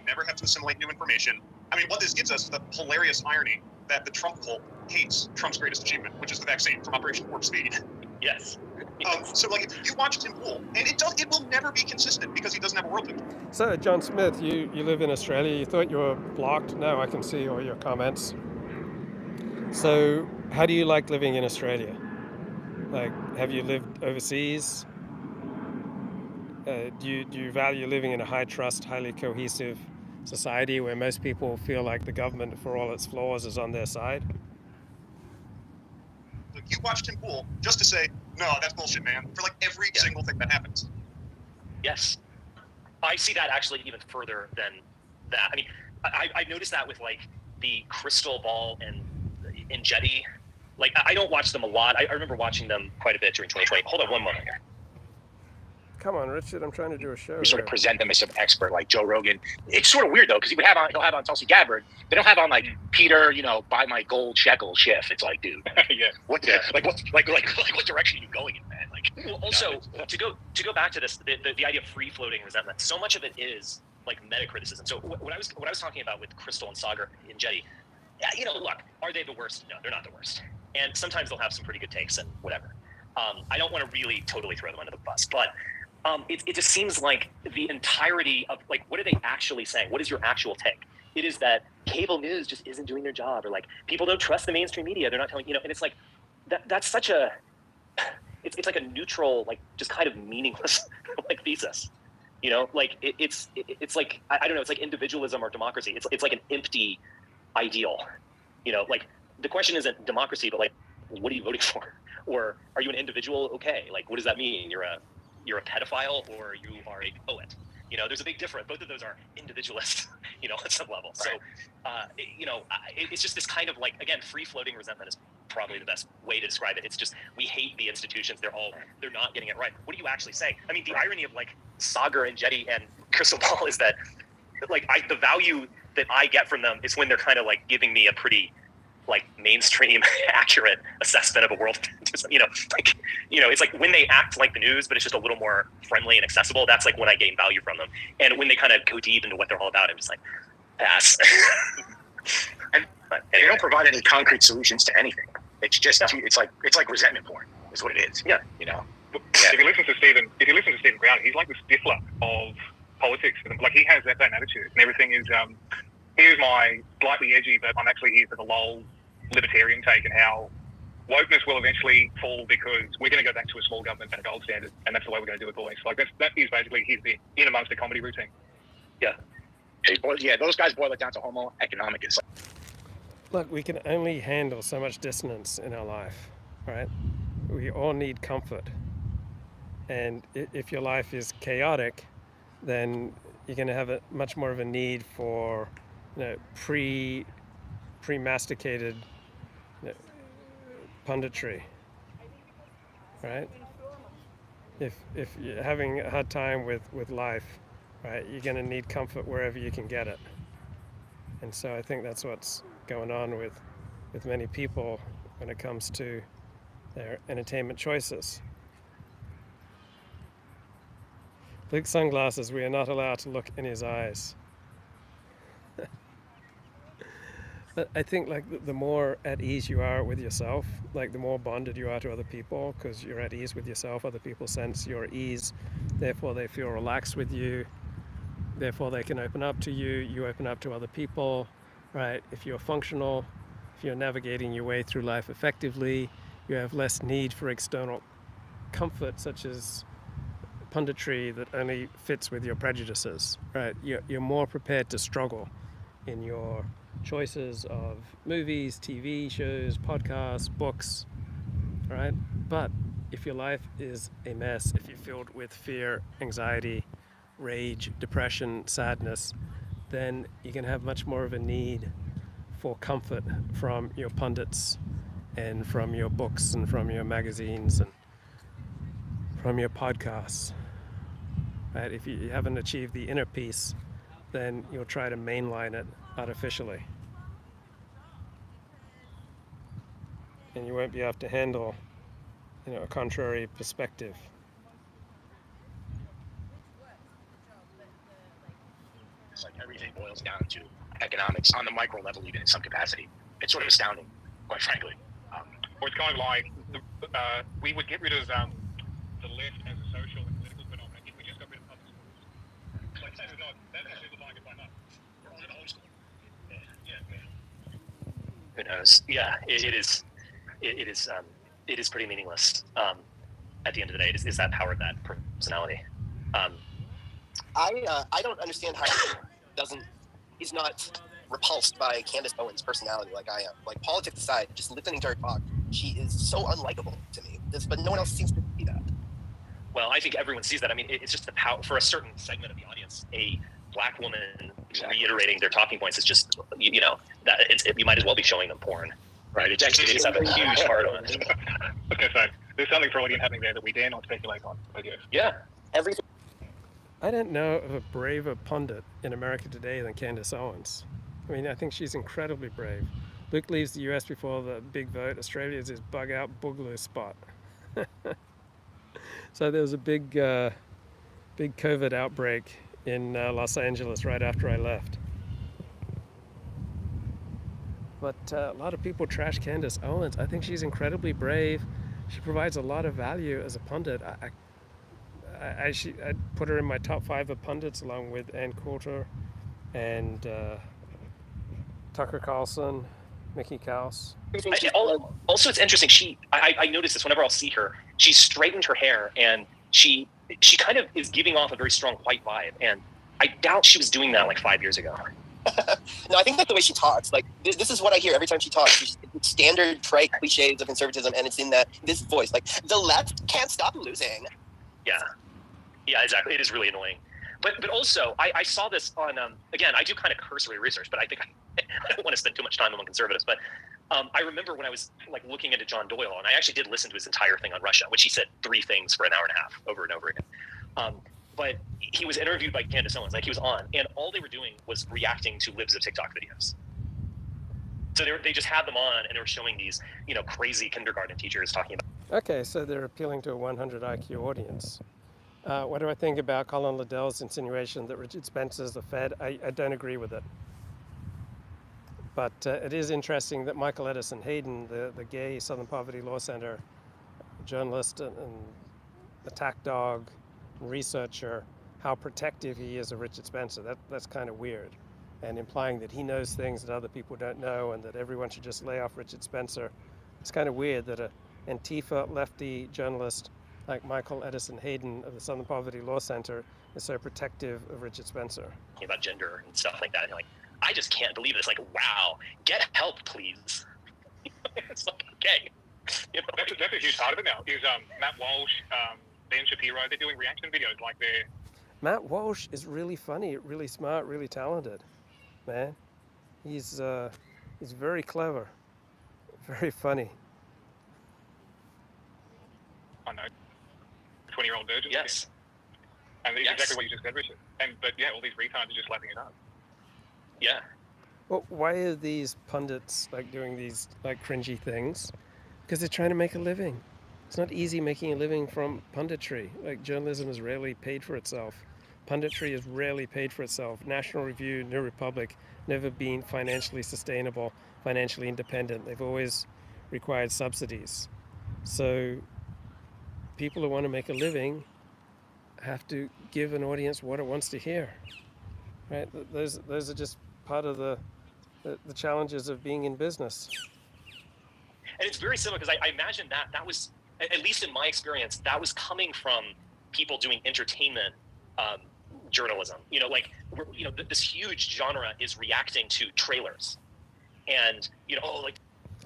Never have to assimilate new information. I mean, what this gives us is the hilarious irony that the Trump cult hates Trump's greatest achievement, which is the vaccine from Operation Warp Speed. Yes. So, like, if you watch Tim Pool, and it will never be consistent because he doesn't have a worldview. So, John Smith, you live in Australia. You thought you were blocked. Now I can see all your comments. So, how do you like living in Australia? Like, have you lived overseas? Do you value living in a high-trust, highly cohesive society where most people feel like the government, for all its flaws, is on their side? You watch Tim Pool just to say, no, that's bullshit, man, for like every single thing that happens. Yes. I see that actually even further than that. I mean, I noticed that with like the Crystal Ball and Jetty. Like, I don't watch them a lot. I remember watching them quite a bit during 2020. Hold on one moment here. Come on, Richard, I'm trying to do a show. We sort of present them as some expert like Joe Rogan. It's sort of weird though, because he'll have on Tulsi Gabbard. They don't have on like Peter, you know, buy my gold shekel Schiff. It's like, dude, what direction are you going in, man? Like, well, also to go back to this, the idea of free floating resentment. So much of it is like meta criticism. So what I was talking about with Crystal and Sagar and Jetty, you know, look, are they the worst? No, they're not the worst. And sometimes they'll have some pretty good takes and whatever. I don't want to really totally throw them under the bus, but it just seems like the entirety of, like, what are they actually saying? What is your actual take? It is that cable news just isn't doing their job, or like people don't trust the mainstream media. They're not telling, you know, and it's like that's such a, it's like a neutral, like just kind of meaningless like thesis, you know, like it's like, I don't know, it's like individualism or democracy. It's like an empty ideal, you know, like the question isn't democracy, but like, what are you voting for? Or are you an individual? Okay, like what does that mean? You're a pedophile, or you are a poet. You know, there's a big difference. Both of those are individualist, you know, at some level. So, it's just this kind of like, again, free-floating resentment is probably the best way to describe it. It's just, we hate the institutions. They're not getting it right. What do you actually say? I mean, the irony of like Sagar and Jetty and Crystal Ball is that like the value that I get from them is when they're kind of like giving me a pretty like mainstream accurate assessment of a world. You know, like, you know, it's like when they act like the news, but it's just a little more friendly and accessible. That's like when I gain value from them. And when they kind of go deep into what they're all about, I'm just like, pass. And they don't provide any concrete solutions to anything. It's just it's like resentment porn is what it is. Yeah, you know. Yeah. If you listen to Stephen Brown, he's like the stifler of politics. Like he has that same attitude, and everything is here's my slightly edgy, but I'm actually here for the lol libertarian take, and how wokeness will eventually fall because we're going to go back to a small government and a gold standard, and that's the way we're going to do it always. Like that is basically his bit in amongst the comedy routine. Yeah. Those guys boil it down to homo economicus. Look, we can only handle so much dissonance in our life, right? We all need comfort. And if your life is chaotic, then you're going to have much more of a need for, you know, pre-masticated, you know, punditry, right? If you're having a hard time with life, right, you're going to need comfort wherever you can get it. And so I think that's what's going on with many people when it comes to their entertainment choices. Luke's sunglasses, we are not allowed to look in his eyes. But I think like the more at ease you are with yourself, like the more bonded you are to other people, because you're at ease with yourself, other people sense your ease, therefore they feel relaxed with you, therefore they can open up to you, you open up to other people, right? If you're functional, if you're navigating your way through life effectively, you have less need for external comfort such as punditry that only fits with your prejudices, right? You're more prepared to struggle in your choices of movies, TV shows, podcasts, books, right? But if your life is a mess, if you're filled with fear, anxiety, rage, depression, sadness, then you can have much more of a need for comfort from your pundits and from your books and from your magazines and from your podcasts, right? If you haven't achieved the inner peace, then you'll try to mainline it artificially. And you won't be able to handle, you know, a contrary perspective. It's like everything boils down to economics on the micro level, even in some capacity. It's sort of astounding, quite frankly. Or it's kind of like we would get rid of the left as a social and political phenomenon if we just got rid of public schools. Like that is simplifying it by much. We're on an homeschool. Who knows? Yeah, it is pretty meaningless. At the end of the day, it is that power of that personality. I don't understand how he's not repulsed by Candace Owens' personality like I am. Like, politics aside, just listening to her talk, she is so unlikable to me. But no one else seems to see that. Well, I think everyone sees that. I mean, it's just the power for a certain segment of the audience. A black woman reiterating their talking points is just, you know, that you might as well be showing them porn, right? It's have a huge part on it. Okay, so there's something Freudian happening there that we dare not speculate on. Yeah. Everything. I don't know of a braver pundit in America today than Candace Owens. I mean, I think she's incredibly brave. Luke leaves the US before the big vote. Australia is his bug out boogaloo spot. So there was a big COVID outbreak in Los Angeles right after I left. But a lot of people trash Candace Owens. I think she's incredibly brave. She provides a lot of value as a pundit. I'd put her in my top 5 of pundits along with Ann Coulter and Tucker Carlson, Mickey Kaus. Also, it's interesting. I noticed this whenever I'll see her. She straightened her hair, and she kind of is giving off a very strong white vibe. And I doubt she was doing that like 5 years ago. No, I think that's the way she talks. Like this is what I hear every time she talks. It's standard trite cliches of conservatism, and it's in this voice. Like the left can't stop losing. Yeah, exactly. It is really annoying. But also, I saw this on again. I do kind of cursory research, but I think I don't want to spend too much time among conservatives. But I remember when I was like looking into John Doyle, and I actually did listen to his entire thing on Russia, which he said 3 things for an hour and a half over and over again. But he was interviewed by Candace Owens, like he was on, and all they were doing was reacting to libs of TikTok videos. So they just had them on, and they were showing these, crazy kindergarten teachers talking about. Okay, so they're appealing to a 100 IQ audience. What do I think about Colin Liddell's insinuation that Richard Spencer's the Fed? I don't agree with it. But it is interesting that Michael Edison Hayden, the gay Southern Poverty Law Center journalist and attack dog researcher, how protective he is of Richard Spencer. That's kind of weird, and implying that he knows things that other people don't know and that everyone should just lay off Richard Spencer. It's kind of weird that an Antifa lefty journalist like Michael Edison Hayden of the Southern Poverty Law Center is so protective of Richard Spencer. About gender and stuff like that. And I just can't believe this. Like, wow, get help, please. It's like, okay. That's a huge part of it now. Is Matt Walsh, Ben Shapiro, they're doing reaction videos like they're... Matt Walsh is really funny, really smart, really talented, man. He's very clever, very funny. I know. 20-year-old virgin. Yes. And it's exactly what you just said, Richard. But yeah, all these retards are just lapping it up. Yeah. Well, why are these pundits doing these cringy things? Because they're trying to make a living. It's not easy making a living from punditry. Journalism is rarely paid for itself. Punditry is rarely paid for itself. National Review, New Republic, never been financially sustainable, financially independent. They've always required subsidies. So people who want to make a living have to give an audience what it wants to hear. Right? Those are just part of the challenges of being in business. And it's very similar because I imagine that was, at least in my experience, that was coming from people doing entertainment journalism. This huge genre is reacting to trailers. And,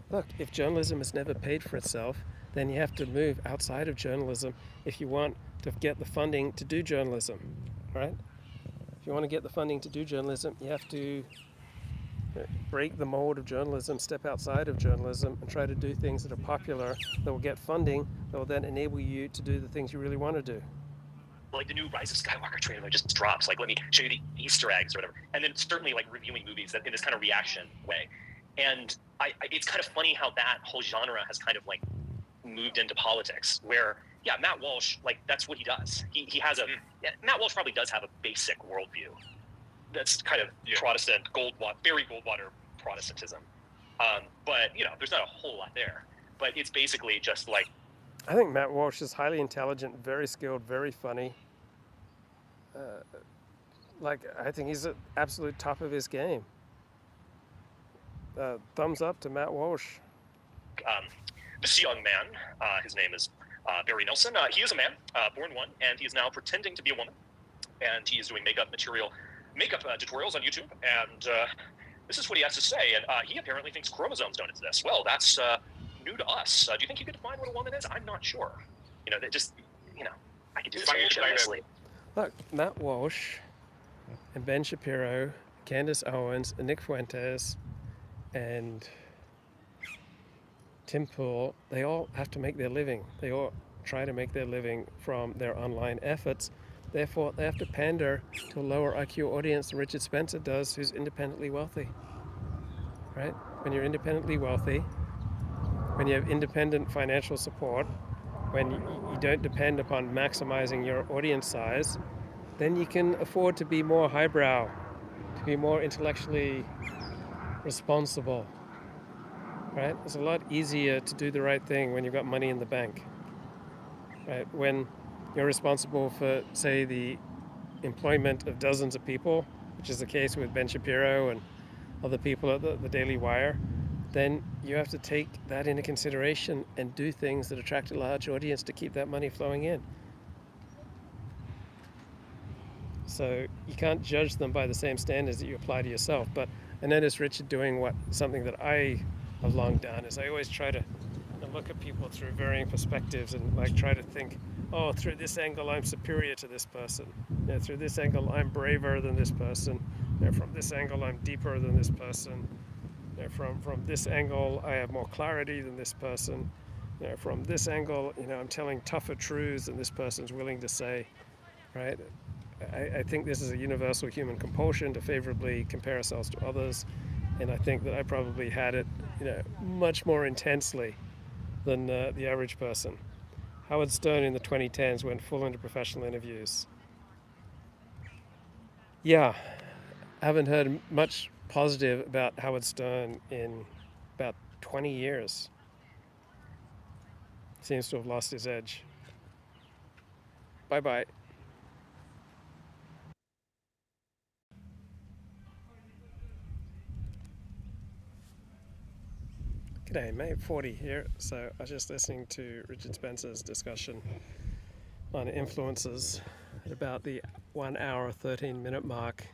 Look, if journalism has never paid for itself, then you have to move outside of journalism if you want to get the funding to do journalism, right? If you want to get the funding to do journalism, you have to break the mold of journalism, step outside of journalism, and try to do things that are popular, that will get funding, that will then enable you to do the things you really want to do. Like the new Rise of Skywalker trailer just drops. Let me show you the Easter eggs or whatever. And then certainly reviewing movies in this kind of reaction way. And it's kind of funny how that whole genre has kind of moved into politics where, yeah, Matt Walsh, that's what he does. He has Matt Walsh probably does have a basic worldview. That's kind of Protestant, Barry Goldwater Protestantism. But, there's not a whole lot there. But it's basically just I think Matt Walsh is highly intelligent, very skilled, very funny. I think he's at absolute top of his game. Thumbs up to Matt Walsh. This young man, his name is Barry Nelson. He is a man, born one, and he is now pretending to be a woman. And he is doing makeup tutorials on YouTube. And this is what he has to say. And he apparently thinks chromosomes don't exist. Well, that's new to us. Do you think you could define what a woman is? I'm not sure. I could do this honestly. Look, Matt Walsh and Ben Shapiro, Candace Owens, and Nick Fuentes, and Tim Pool, they all have to make their living. They all try to make their living from their online efforts. Therefore, they have to pander to a lower IQ audience than Richard Spencer does, who's independently wealthy. Right? When you're independently wealthy, when you have independent financial support, when you don't depend upon maximizing your audience size, then you can afford to be more highbrow, to be more intellectually responsible. Right? It's a lot easier to do the right thing when you've got money in the bank. Right? When you're responsible for, say, the employment of dozens of people, which is the case with Ben Shapiro and other people at the Daily Wire, then you have to take that into consideration and do things that attract a large audience to keep that money flowing in. So you can't judge them by the same standards that you apply to yourself. But I noticed Richard doing something that I have long done is I always try to look at people through varying perspectives and like try to think, oh, through this angle I'm superior to this person. Through this angle I'm braver than this person. From this angle I'm deeper than this person. From this angle I have more clarity than this person. From this angle, I'm telling tougher truths than this person's willing to say, right? I think this is a universal human compulsion to favorably compare ourselves to others, and I think that I probably had it, much more intensely than the average person. Howard Stern in the 2010s went full into professional interviews. Yeah, I haven't heard much positive about Howard Stern in about 20 years. Seems to have lost his edge. Bye-bye. G'day, May 40 here. So I was just listening to Richard Spencer's discussion on influences at about the 1 hour 13-minute mark.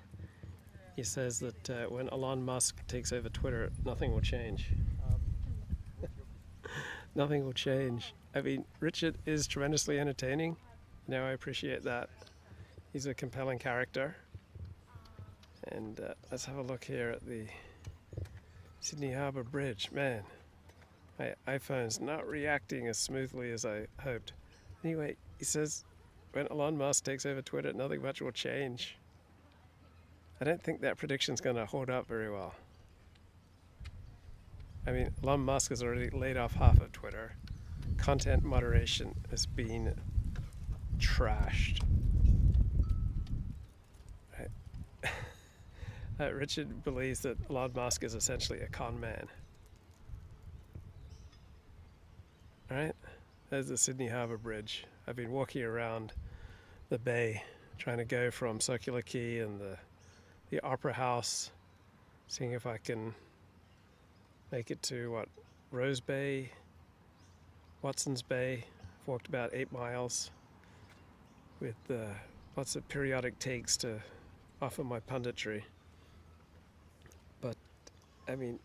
He says that when Elon Musk takes over Twitter, nothing will change. Nothing will change. I mean, Richard is tremendously entertaining. I appreciate that. He's a compelling character. And let's have a look here at the Sydney Harbour Bridge. Man, my iPhone's not reacting as smoothly as I hoped. Anyway, he says when Elon Musk takes over Twitter, nothing much will change. I don't think that prediction's going to hold up very well. I mean, Elon Musk has already laid off half of Twitter. Content moderation has been trashed. Right. Richard believes that Elon Musk is essentially a con man. Right? There's the Sydney Harbour Bridge. I've been walking around the bay trying to go from Circular Quay and the Opera House, seeing if I can make it to Rose Bay, Watson's Bay. I've walked about 8 miles with lots of periodic takes to offer my punditry. But I mean,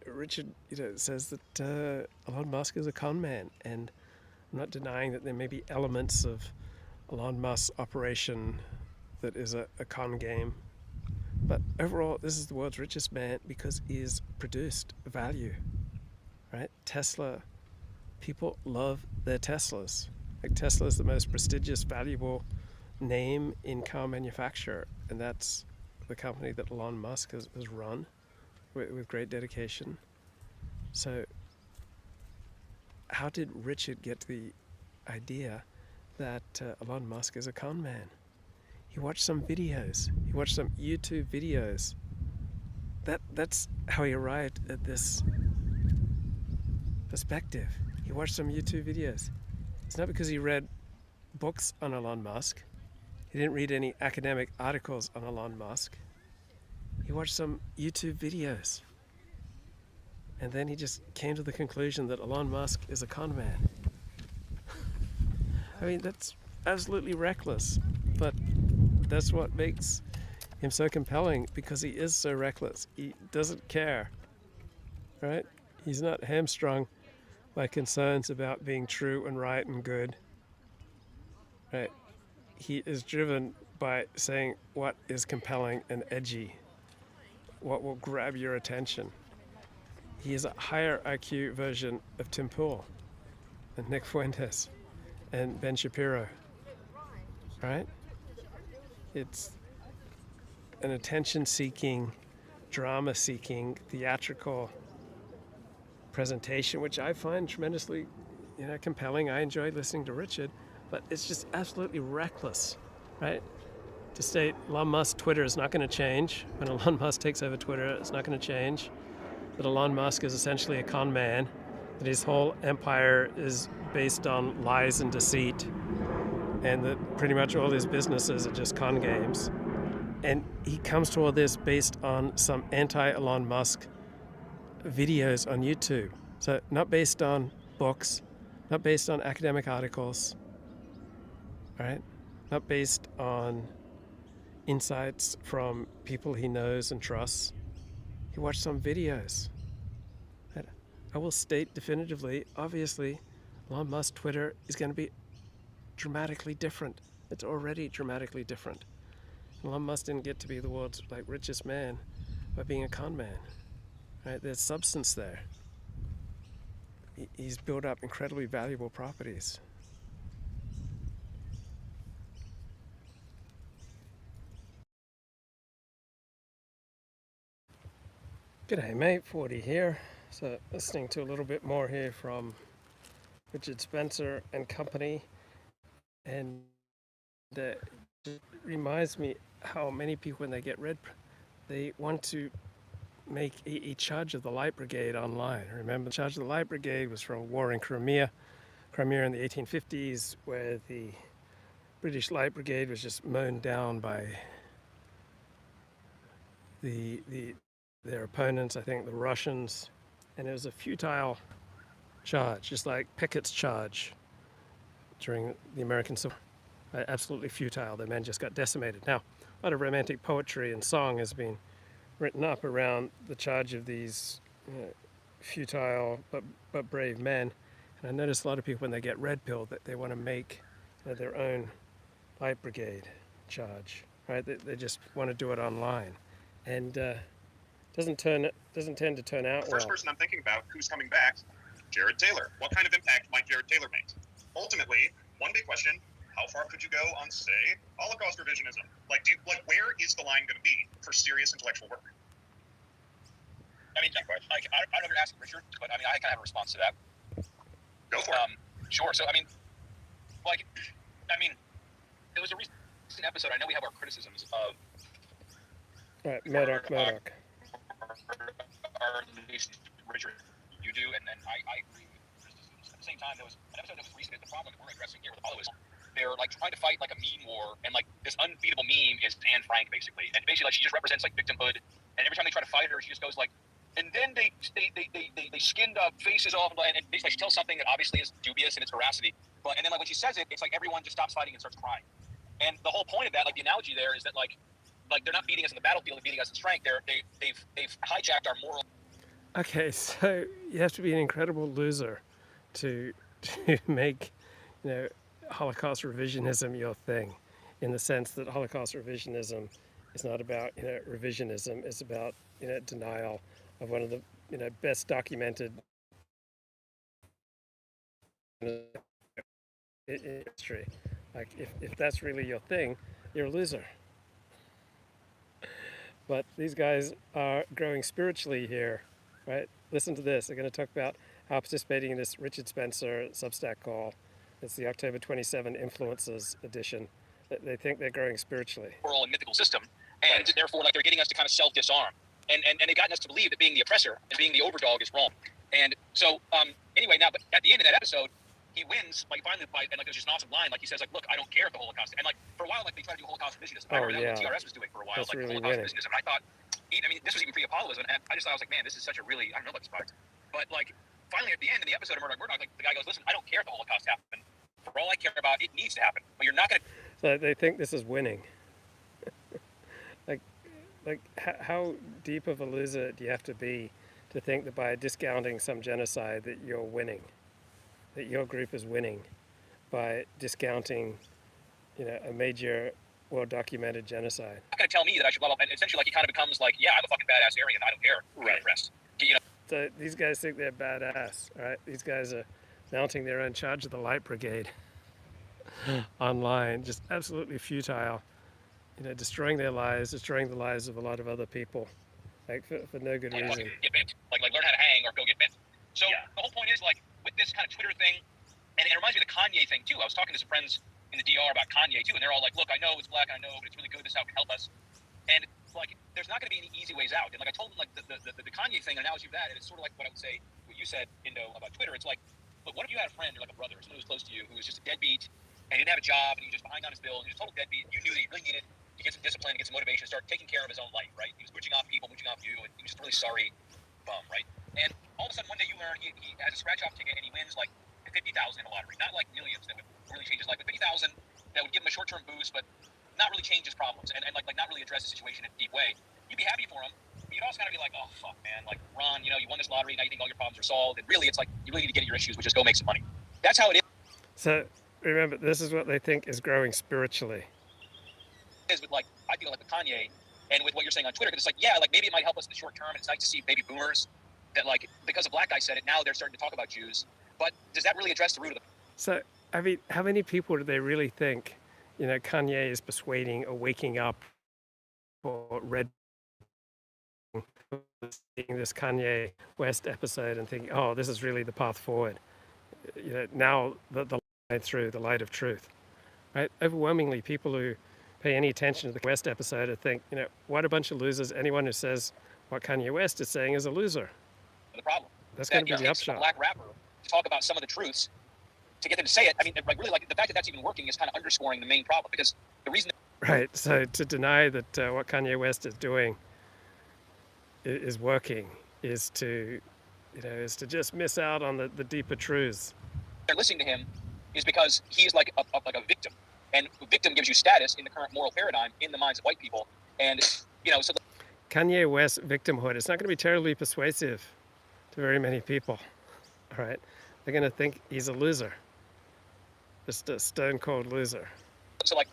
Richard, says that Elon Musk is a con man, and I'm not denying that there may be elements of Elon Musk's operation that is a con game. But overall, this is the world's richest man because he's produced value, right? Tesla, people love their Teslas. Like Tesla is the most prestigious, valuable name in car manufacture, and that's the company that Elon Musk has run with great dedication. So how did Richard get to the idea that Elon Musk is a con man? He watched some videos. He watched some YouTube videos. That's how he arrived at this perspective. He watched some YouTube videos. It's not because he read books on Elon Musk. He didn't read any academic articles on Elon Musk. He watched some YouTube videos. And then he just came to the conclusion that Elon Musk is a con man. I mean, that's absolutely reckless, but that's what makes him so compelling, because he is so reckless. He doesn't care, right? He's not hamstrung by concerns about being true and right and good, right? He is driven by saying what is compelling and edgy, what will grab your attention. He is a higher IQ version of Tim Pool and Nick Fuentes and Ben Shapiro, right? It's an attention-seeking, drama-seeking, theatrical presentation, which I find tremendously, compelling. I enjoy listening to Richard, but it's just absolutely reckless, right? To state Elon Musk Twitter is not going to change. When Elon Musk takes over Twitter, it's not going to change. That Elon Musk is essentially a con man, that his whole empire is based on lies and deceit, and that pretty much all his businesses are just con games. And he comes to all this based on some anti-Elon Musk videos on YouTube. So not based on books, not based on academic articles, right? Not based on insights from people he knows and trusts. He watched some videos. And I will state definitively, obviously, Elon Musk Twitter is going to be dramatically different. It's already dramatically different. Elon Musk didn't get to be the world's richest man by being a con man. Right? There's substance there. He's built up incredibly valuable properties. G'day mate, 40 here. So listening to a little bit more here from Richard Spencer and company, and it reminds me how many people when they get red, they want to make a charge of the Light Brigade online. Remember, the charge of the Light Brigade was from a war in Crimea in the 1850s, where the British Light Brigade was just mown down by their opponents, I think the Russians, and it was a futile charge, just like Pickett's charge during the American Civil War. Absolutely futile. The men just got decimated. Now, a lot of romantic poetry and song has been written up around the charge of these futile but brave men. And I notice a lot of people, when they get red pilled, that they want to make their own Light Brigade charge. Right? They just want to do it online, and doesn't tend to turn out The first well. person I'm thinking about who's coming back, Jared Taylor. What kind of impact might Jared Taylor make? Ultimately, one big question: how far could you go on, say, Holocaust revisionism? Where is the line going to be for serious intellectual work? I mean, I don't know if you're asking Richard, but I mean, I kind of have a response to that. Go for it. Sure. So, it was a recent episode. I know we have our criticisms of. Right, Murdoch. Or at least Richard, you do, and then I agree with criticisms. At the same time, there was an episode that was recent. The problem that we're addressing here with Apollo is they're trying to fight a meme war, and this unbeatable meme is Anne Frank basically, and basically she just represents victimhood, and every time they try to fight her, she just goes and then they skinned faces off, and basically she tells something that obviously is dubious in its veracity, and then when she says it, it's everyone just stops fighting and starts crying, and the whole point of that, the analogy there is that they're not beating us in the battlefield, they're beating us in strength. They've hijacked our moral. Okay, so you have to be an incredible loser to make Holocaust revisionism your thing, in the sense that Holocaust revisionism is not about revisionism. It's about denial of one of the best documented history. If that's really your thing, you're a loser. But these guys are growing spiritually here, right? Listen to this. They're going to talk about how participating in this Richard Spencer Substack call. It's the October 27 Influencers edition. They think they're growing spiritually. Moral and mythical system, and therefore they're getting us to kind of self-disarm, and they've gotten us to believe that being the oppressor and being the overdog is wrong. And so anyway, now, but at the end of that episode, he wins, finally, and there's just an awesome line, he says, look, I don't care if the Holocaust, and for a while, they tried to do Holocaust revisionism. I remember what TRS was doing for a while, That's really Holocaust winning. revisionism, and I thought, this was even pre-Apolloism, and I just thought, man, this is such a really, I don't know about this product, but finally at the end of the episode of Murdoch, the guy goes, listen, I don't care if the Holocaust happened. For all I care about, it needs to happen, but you're not going to. So they think this is winning. How deep of a loser do you have to be to think that by discounting some genocide that you're winning, that your group is winning by discounting, a major well-documented genocide? Not going to tell me that I should blah, blah, and essentially it kind of becomes yeah, I'm a fucking badass Aryan, I don't care. Right. Impressed. So these guys think they're badass, right? These guys are mounting their own charge of the Light Brigade online, just absolutely futile, destroying their lives, destroying the lives of a lot of other people, for no good reason. Get bent. Learn how to hang or go get bent. So the whole point is with this kind of Twitter thing, and it reminds me of the Kanye thing too. I was talking to some friends in the DR about Kanye too, and they're all look, I know it's black, I know, but it's really good, this is how it can help us. And there's not going to be any easy ways out. And I told them the Kanye thing, an analogy of that, and it's sort of what I would say, what you said, about Twitter. It's look, what if you had a friend or a brother, someone who was close to you, who was just a deadbeat, and he didn't have a job, and he was just behind on his bills, and he was a total deadbeat, and you knew that he really needed to get some discipline, to get some motivation, to start taking care of his own life, right? He was mooching off people, mooching off you, and he was just a really sorry bum, right? And all of a sudden, one day you learn he has a scratch-off ticket, and he wins 50,000 in a lottery. Not millions that would really change his life, but 50,000 that would give him a short-term boost, but not really change his problems and like not really address the situation in a deep way, you'd be happy for him. But you'd also kind of be like, oh fuck, man, like Ron, you won this lottery, now you think all your problems are solved, and really it's like you really need to get at your issues, which is go make some money. That's how it is. So remember, this is what they think is growing spiritually. Is with like I feel like with Kanye and with what you're saying on Twitter, because it's like, yeah, like maybe it might help us in the short term, and it's nice to see baby boomers that like because a black guy said it, now they're starting to talk about Jews. But does that really address the root of the? So I mean, how many people do they really think, Kanye is persuading or waking up or read seeing this Kanye West episode and thinking, oh, this is really the path forward. Now the light through the light of truth, right? Overwhelmingly, people who pay any attention to the West episode and think, what a bunch of losers. Anyone who says what Kanye West is saying is a loser. The problem. That's going to be the upshot. A black rapper to talk about some of the truths to get them to say it. I mean, like really, like the fact that that's even working is kind of underscoring the main problem, because the reason. Right. So to deny that what Kanye West is doing is working is to just miss out on the deeper truths. They're listening to him is because he's like a victim, and a victim gives you status in the current moral paradigm in the minds of white people, and so. Kanye West victimhood, it's not going to be terribly persuasive to very many people. All right, they're going to think he's a loser, just a stone cold loser. So like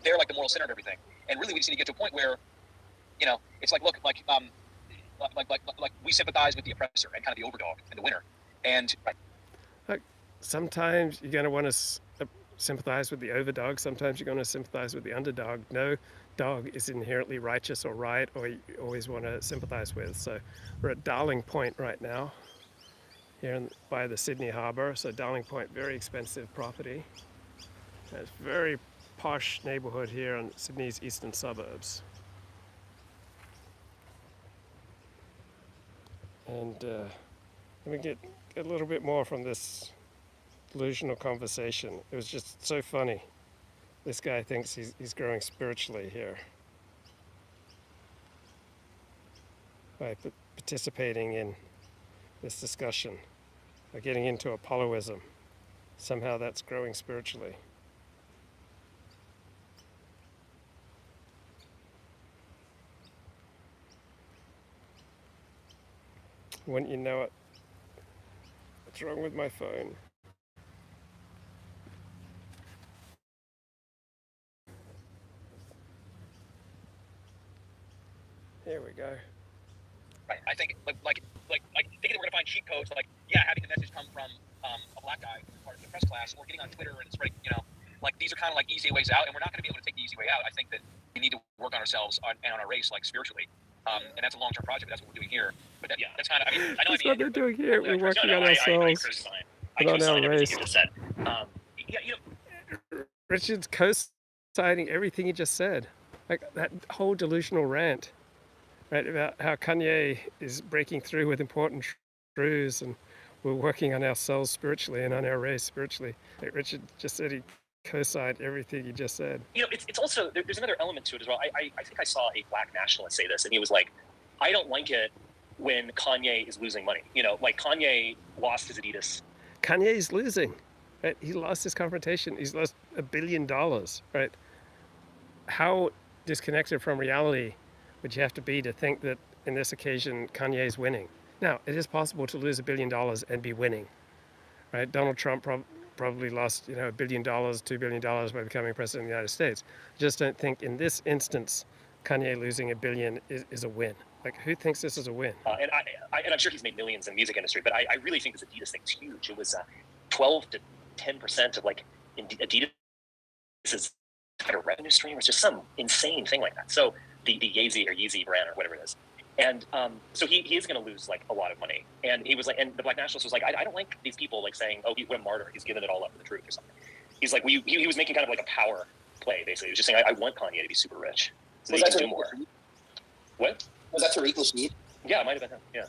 they're like the moral center of everything, and really we just need to get to a point where, it's like look like we sympathize with the oppressor and kind of the overdog and the winner, and. Look, sometimes you're going to want to sympathize with the overdog. Sometimes you're going to sympathize with the underdog. No dog is inherently righteous or right, or you always want to sympathize with. So we're at Darling Point right now, here by the Sydney Harbour. So Darling Point, very expensive property. It's a very posh neighbourhood here in Sydney's eastern suburbs. And let me get a little bit more from this delusional conversation. It was just so funny. This guy thinks he's growing spiritually here by participating in this discussion, by getting into Apolloism. Somehow that's growing spiritually. Wouldn't you know it? What's wrong with my phone? Here we go. Right. I think like thinking that we're gonna find cheat codes, like having the message come from a black guy who's part of the press class, or getting on Twitter and spreading, like these are kind of like easy ways out, and we're not gonna be able to take the easy way out. I think that we need to work on ourselves and on our race, like spiritually, and that's a long-term project. But that's what we're doing here. But that's kind of that's what they're doing here. We're working on ourselves and on our race. Richard's co-signing everything he just said, like that whole delusional rant. Right, about how Kanye is breaking through with important truths, and we're working on ourselves spiritually and on our race spiritually. Like Richard just said, he co-signed everything he just said. It's also, there's another element to it as well. I think I saw a black nationalist say this, and he was like, I don't like it when Kanye is losing money. Like Kanye lost his Adidas. Kanye's losing. Right? He lost his confrontation. He's lost $1 billion. Right? How disconnected from reality would you have to be to think that in this occasion Kanye is winning? Now, it is possible to lose $1 billion and be winning, right? Donald Trump probably lost, $1 billion, $2 billion by becoming president of the United States. I just don't think in this instance Kanye losing $1 billion is a win. Like, who thinks this is a win? And I'm sure he's made millions in the music industry, but I really think this Adidas thing's huge. It was 12 to 10% of like Adidas's revenue stream, was just some insane thing like that. So the Yeezy brand or whatever it is. And so he is going to lose like a lot of money. And he was like, and the black nationalist was like, I don't like these people like saying, oh, what a martyr, he's given it all up for the truth or something. He's like, he was making kind of like a power play, basically. He was just saying, I want Kanye to be super rich so that he can do more. What? Was that Tariq Nasheed? Yeah, it might have been him, yeah.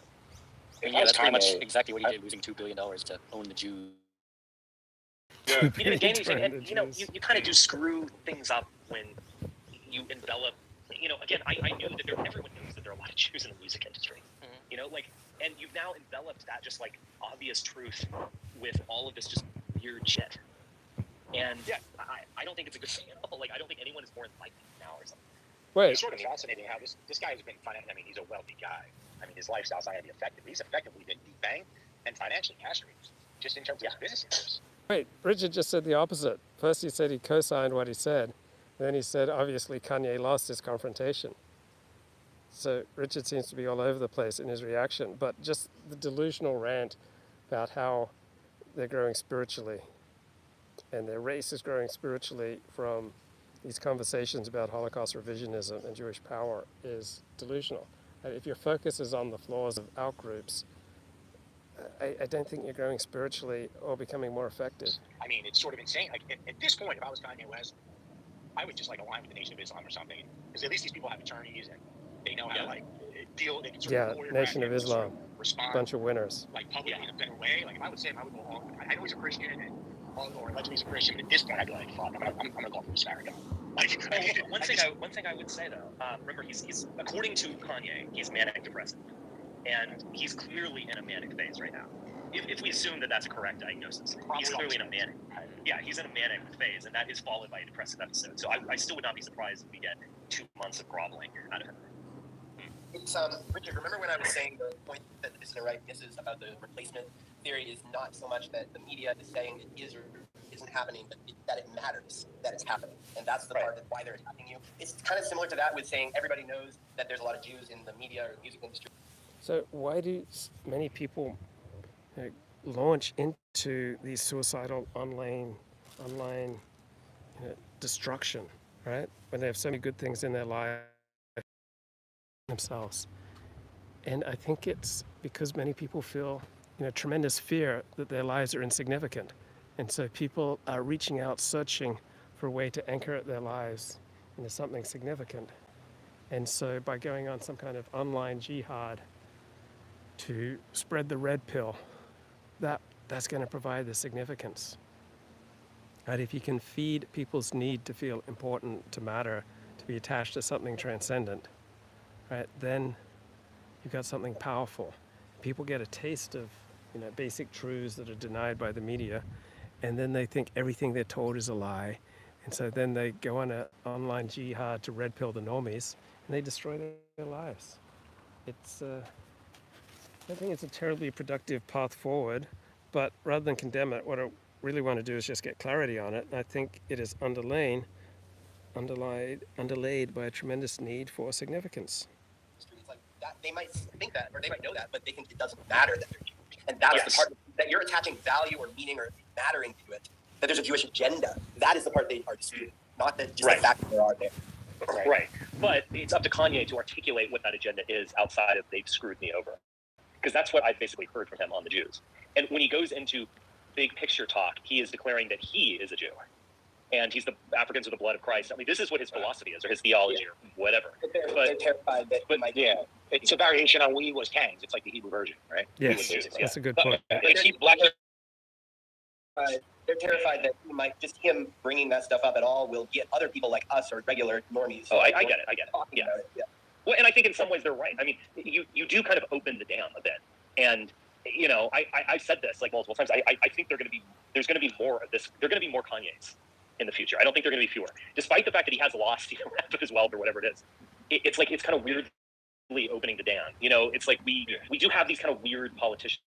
And yeah, that's pretty much exactly what he did, losing $2 billion to own the Jews. Yeah. You kind of do screw things up when you envelop. Again, I knew that everyone knows that there are a lot of Jews in the music industry. Mm-hmm. And you've now enveloped that just like obvious truth with all of this just weird shit. And I don't think it's a good channel. Like, I don't think anyone is more enlightened now or something. Wait. It's sort of fascinating how this guy has been financially. I mean, he's a wealthy guy. I mean, his lifestyle's not going to be effective. He's effectively been defanged and financially castrated, just in terms of his business interests. Wait, Richard just said the opposite. First he said he co-signed what he said, and then he said obviously Kanye lost his confrontation. So Richard seems to be all over the place in his reaction, but just the delusional rant about how they're growing spiritually and their race is growing spiritually from these conversations about Holocaust revisionism and Jewish power is delusional. If your focus is on the flaws of outgroups, I don't think you're growing spiritually or becoming more effective. I mean, it's sort of insane. Like at this point, if I was Kanye West, I would just like align with the Nation of Islam or something, because at least these people have attorneys and they know how to like deal. They can sort of choreograph Nation of and Islam, sort of respond, bunch of winners. like publicly in a better way. Like if I would say him, I would go along. I know he's a Christian and or allegedly he's a Christian, but at this point, I'd be like, fuck, I'm gonna go for this America. Like, one thing I would say though, remember he's according to Kanye, he's manic depressive, and he's clearly in a manic phase right now. If we assume that that's a correct diagnosis, he's clearly in a manic. Yeah, he's in a manic phase, and that is followed by a depressive episode. So I still would not be surprised if we get 2 months of groveling out of him. It's Richard, remember when I was saying the point that the dissident right misses about the replacement theory is not so much that the media is saying it is or isn't happening, but that it matters that it's happening. And that's the part of why they're attacking you. It's kind of similar to that with saying everybody knows that there's a lot of Jews in the media or music industry. So why do many people launch into these suicidal online destruction, right? When they have so many good things in their life themselves. And I think it's because many people feel tremendous fear that their lives are insignificant. And so people are reaching out, searching for a way to anchor their lives into something significant. And so by going on some kind of online jihad to spread the red pill, that's going to provide the significance. Right? If you can feed people's need to feel important, to matter, to be attached to something transcendent, right, then you've got something powerful. People get a taste of basic truths that are denied by the media, and then they think everything they're told is a lie, and so then they go on an online jihad to red pill the normies, and they destroy their lives. I think it's a terribly productive path forward, but rather than condemn it, what I really want to do is just get clarity on it. And I think it is underlaid by a tremendous need for significance. It's like that, they might think that, or they might know that, but they think it doesn't matter that they're Jewish. And that's the part that you're attaching value or meaning or mattering to it, that there's a Jewish agenda. That is the part they are disputing, not that just the fact that there are there. Right. But it's up to Kanye to articulate what that agenda is outside of they've screwed me over. Because that's what I've basically heard from him on the Jews. And when he goes into big picture talk, he is declaring that he is a Jew. And he's the Africans of the blood of Christ. I mean, this is what his philosophy is, or his theology, or whatever. They're terrified that it's a variation on "we was kings." It's like the Hebrew version, right? Yes, that's a good point. They're terrified that him bringing that stuff up at all will get other people like us or regular normies. Oh, I get it. Yeah. Well, and I think in some ways they're right. I mean, you do kind of open the dam a bit, and I've said this like multiple times. I think there's going to be more of this. There are going to be more Kanyes in the future. I don't think there are going to be fewer, despite the fact that he has lost half of his wealth or whatever it is. It's like it's kind of weirdly opening the dam. It's like we do have these kind of weird politicians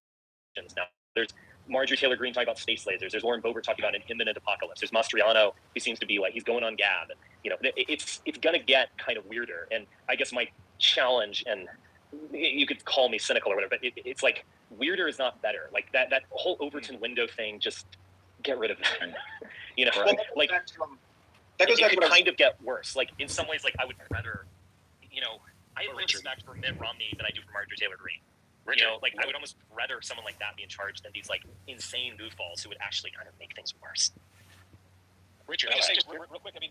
now. There's Marjorie Taylor Greene talking about space lasers. There's Lauren Boebert talking about an imminent apocalypse. There's Mastriano, who seems to be like he's going on Gab. And, it's going to get kind of weirder. And I guess my challenge, and you could call me cynical or whatever, but it's like weirder is not better. Like that whole Overton window thing, just get rid of that. Like that goes back to it kind of get worse. Like in some ways, like I would rather, I have more respect for Mitt Romney than I do for Marjorie Taylor Greene. I would almost rather someone like that be in charge than these like insane goofballs who would actually kind of make things worse. Richard, Let me just say real quick. I mean,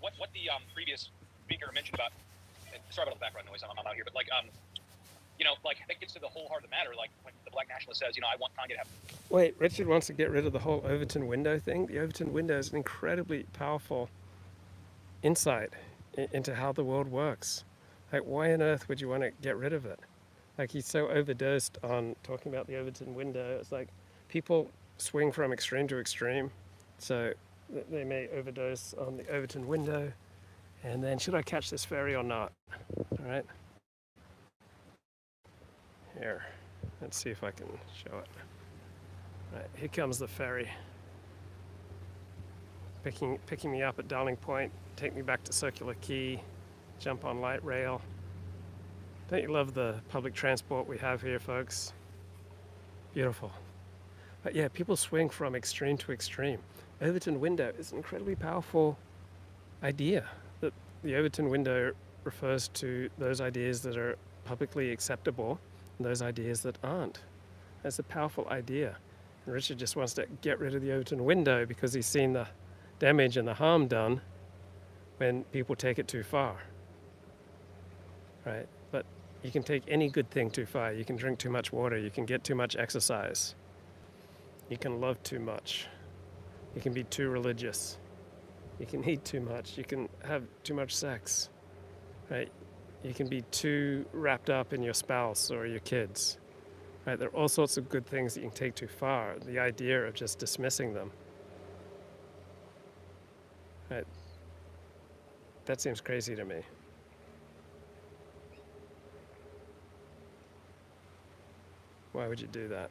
what the previous speaker mentioned about. Sorry about the background noise. I'm out here, but that gets to the whole heart of the matter. Like when the black nationalist says, I want Kanye to have. Wait, Richard wants to get rid of the whole Overton window thing. The Overton window is an incredibly powerful insight into how the world works. Like, why on earth would you want to get rid of it? Like, he's so overdosed on talking about the Overton window. It's like people swing from extreme to extreme. So they may overdose on the Overton window. And then, should I catch this ferry or not? All right. Here, let's see if I can show it. All right, here comes the ferry. Picking me up at Darling Point, take me back to Circular Quay, jump on light rail. Don't you love the public transport we have here, folks? Beautiful. But yeah, people swing from extreme to extreme. Overton window is an incredibly powerful idea. That the Overton window refers to those ideas that are publicly acceptable and those ideas that aren't. That's a powerful idea. And Richard just wants to get rid of the Overton window because he's seen the damage and the harm done when people take it too far. Right? But you can take any good thing too far. You can drink too much water. You can get too much exercise. You can love too much. You can be too religious. You can eat too much. You can have too much sex. Right? You can be too wrapped up in your spouse or your kids. Right? There are all sorts of good things that you can take too far. The idea of just dismissing them. Right? That seems crazy to me. Why would you do that?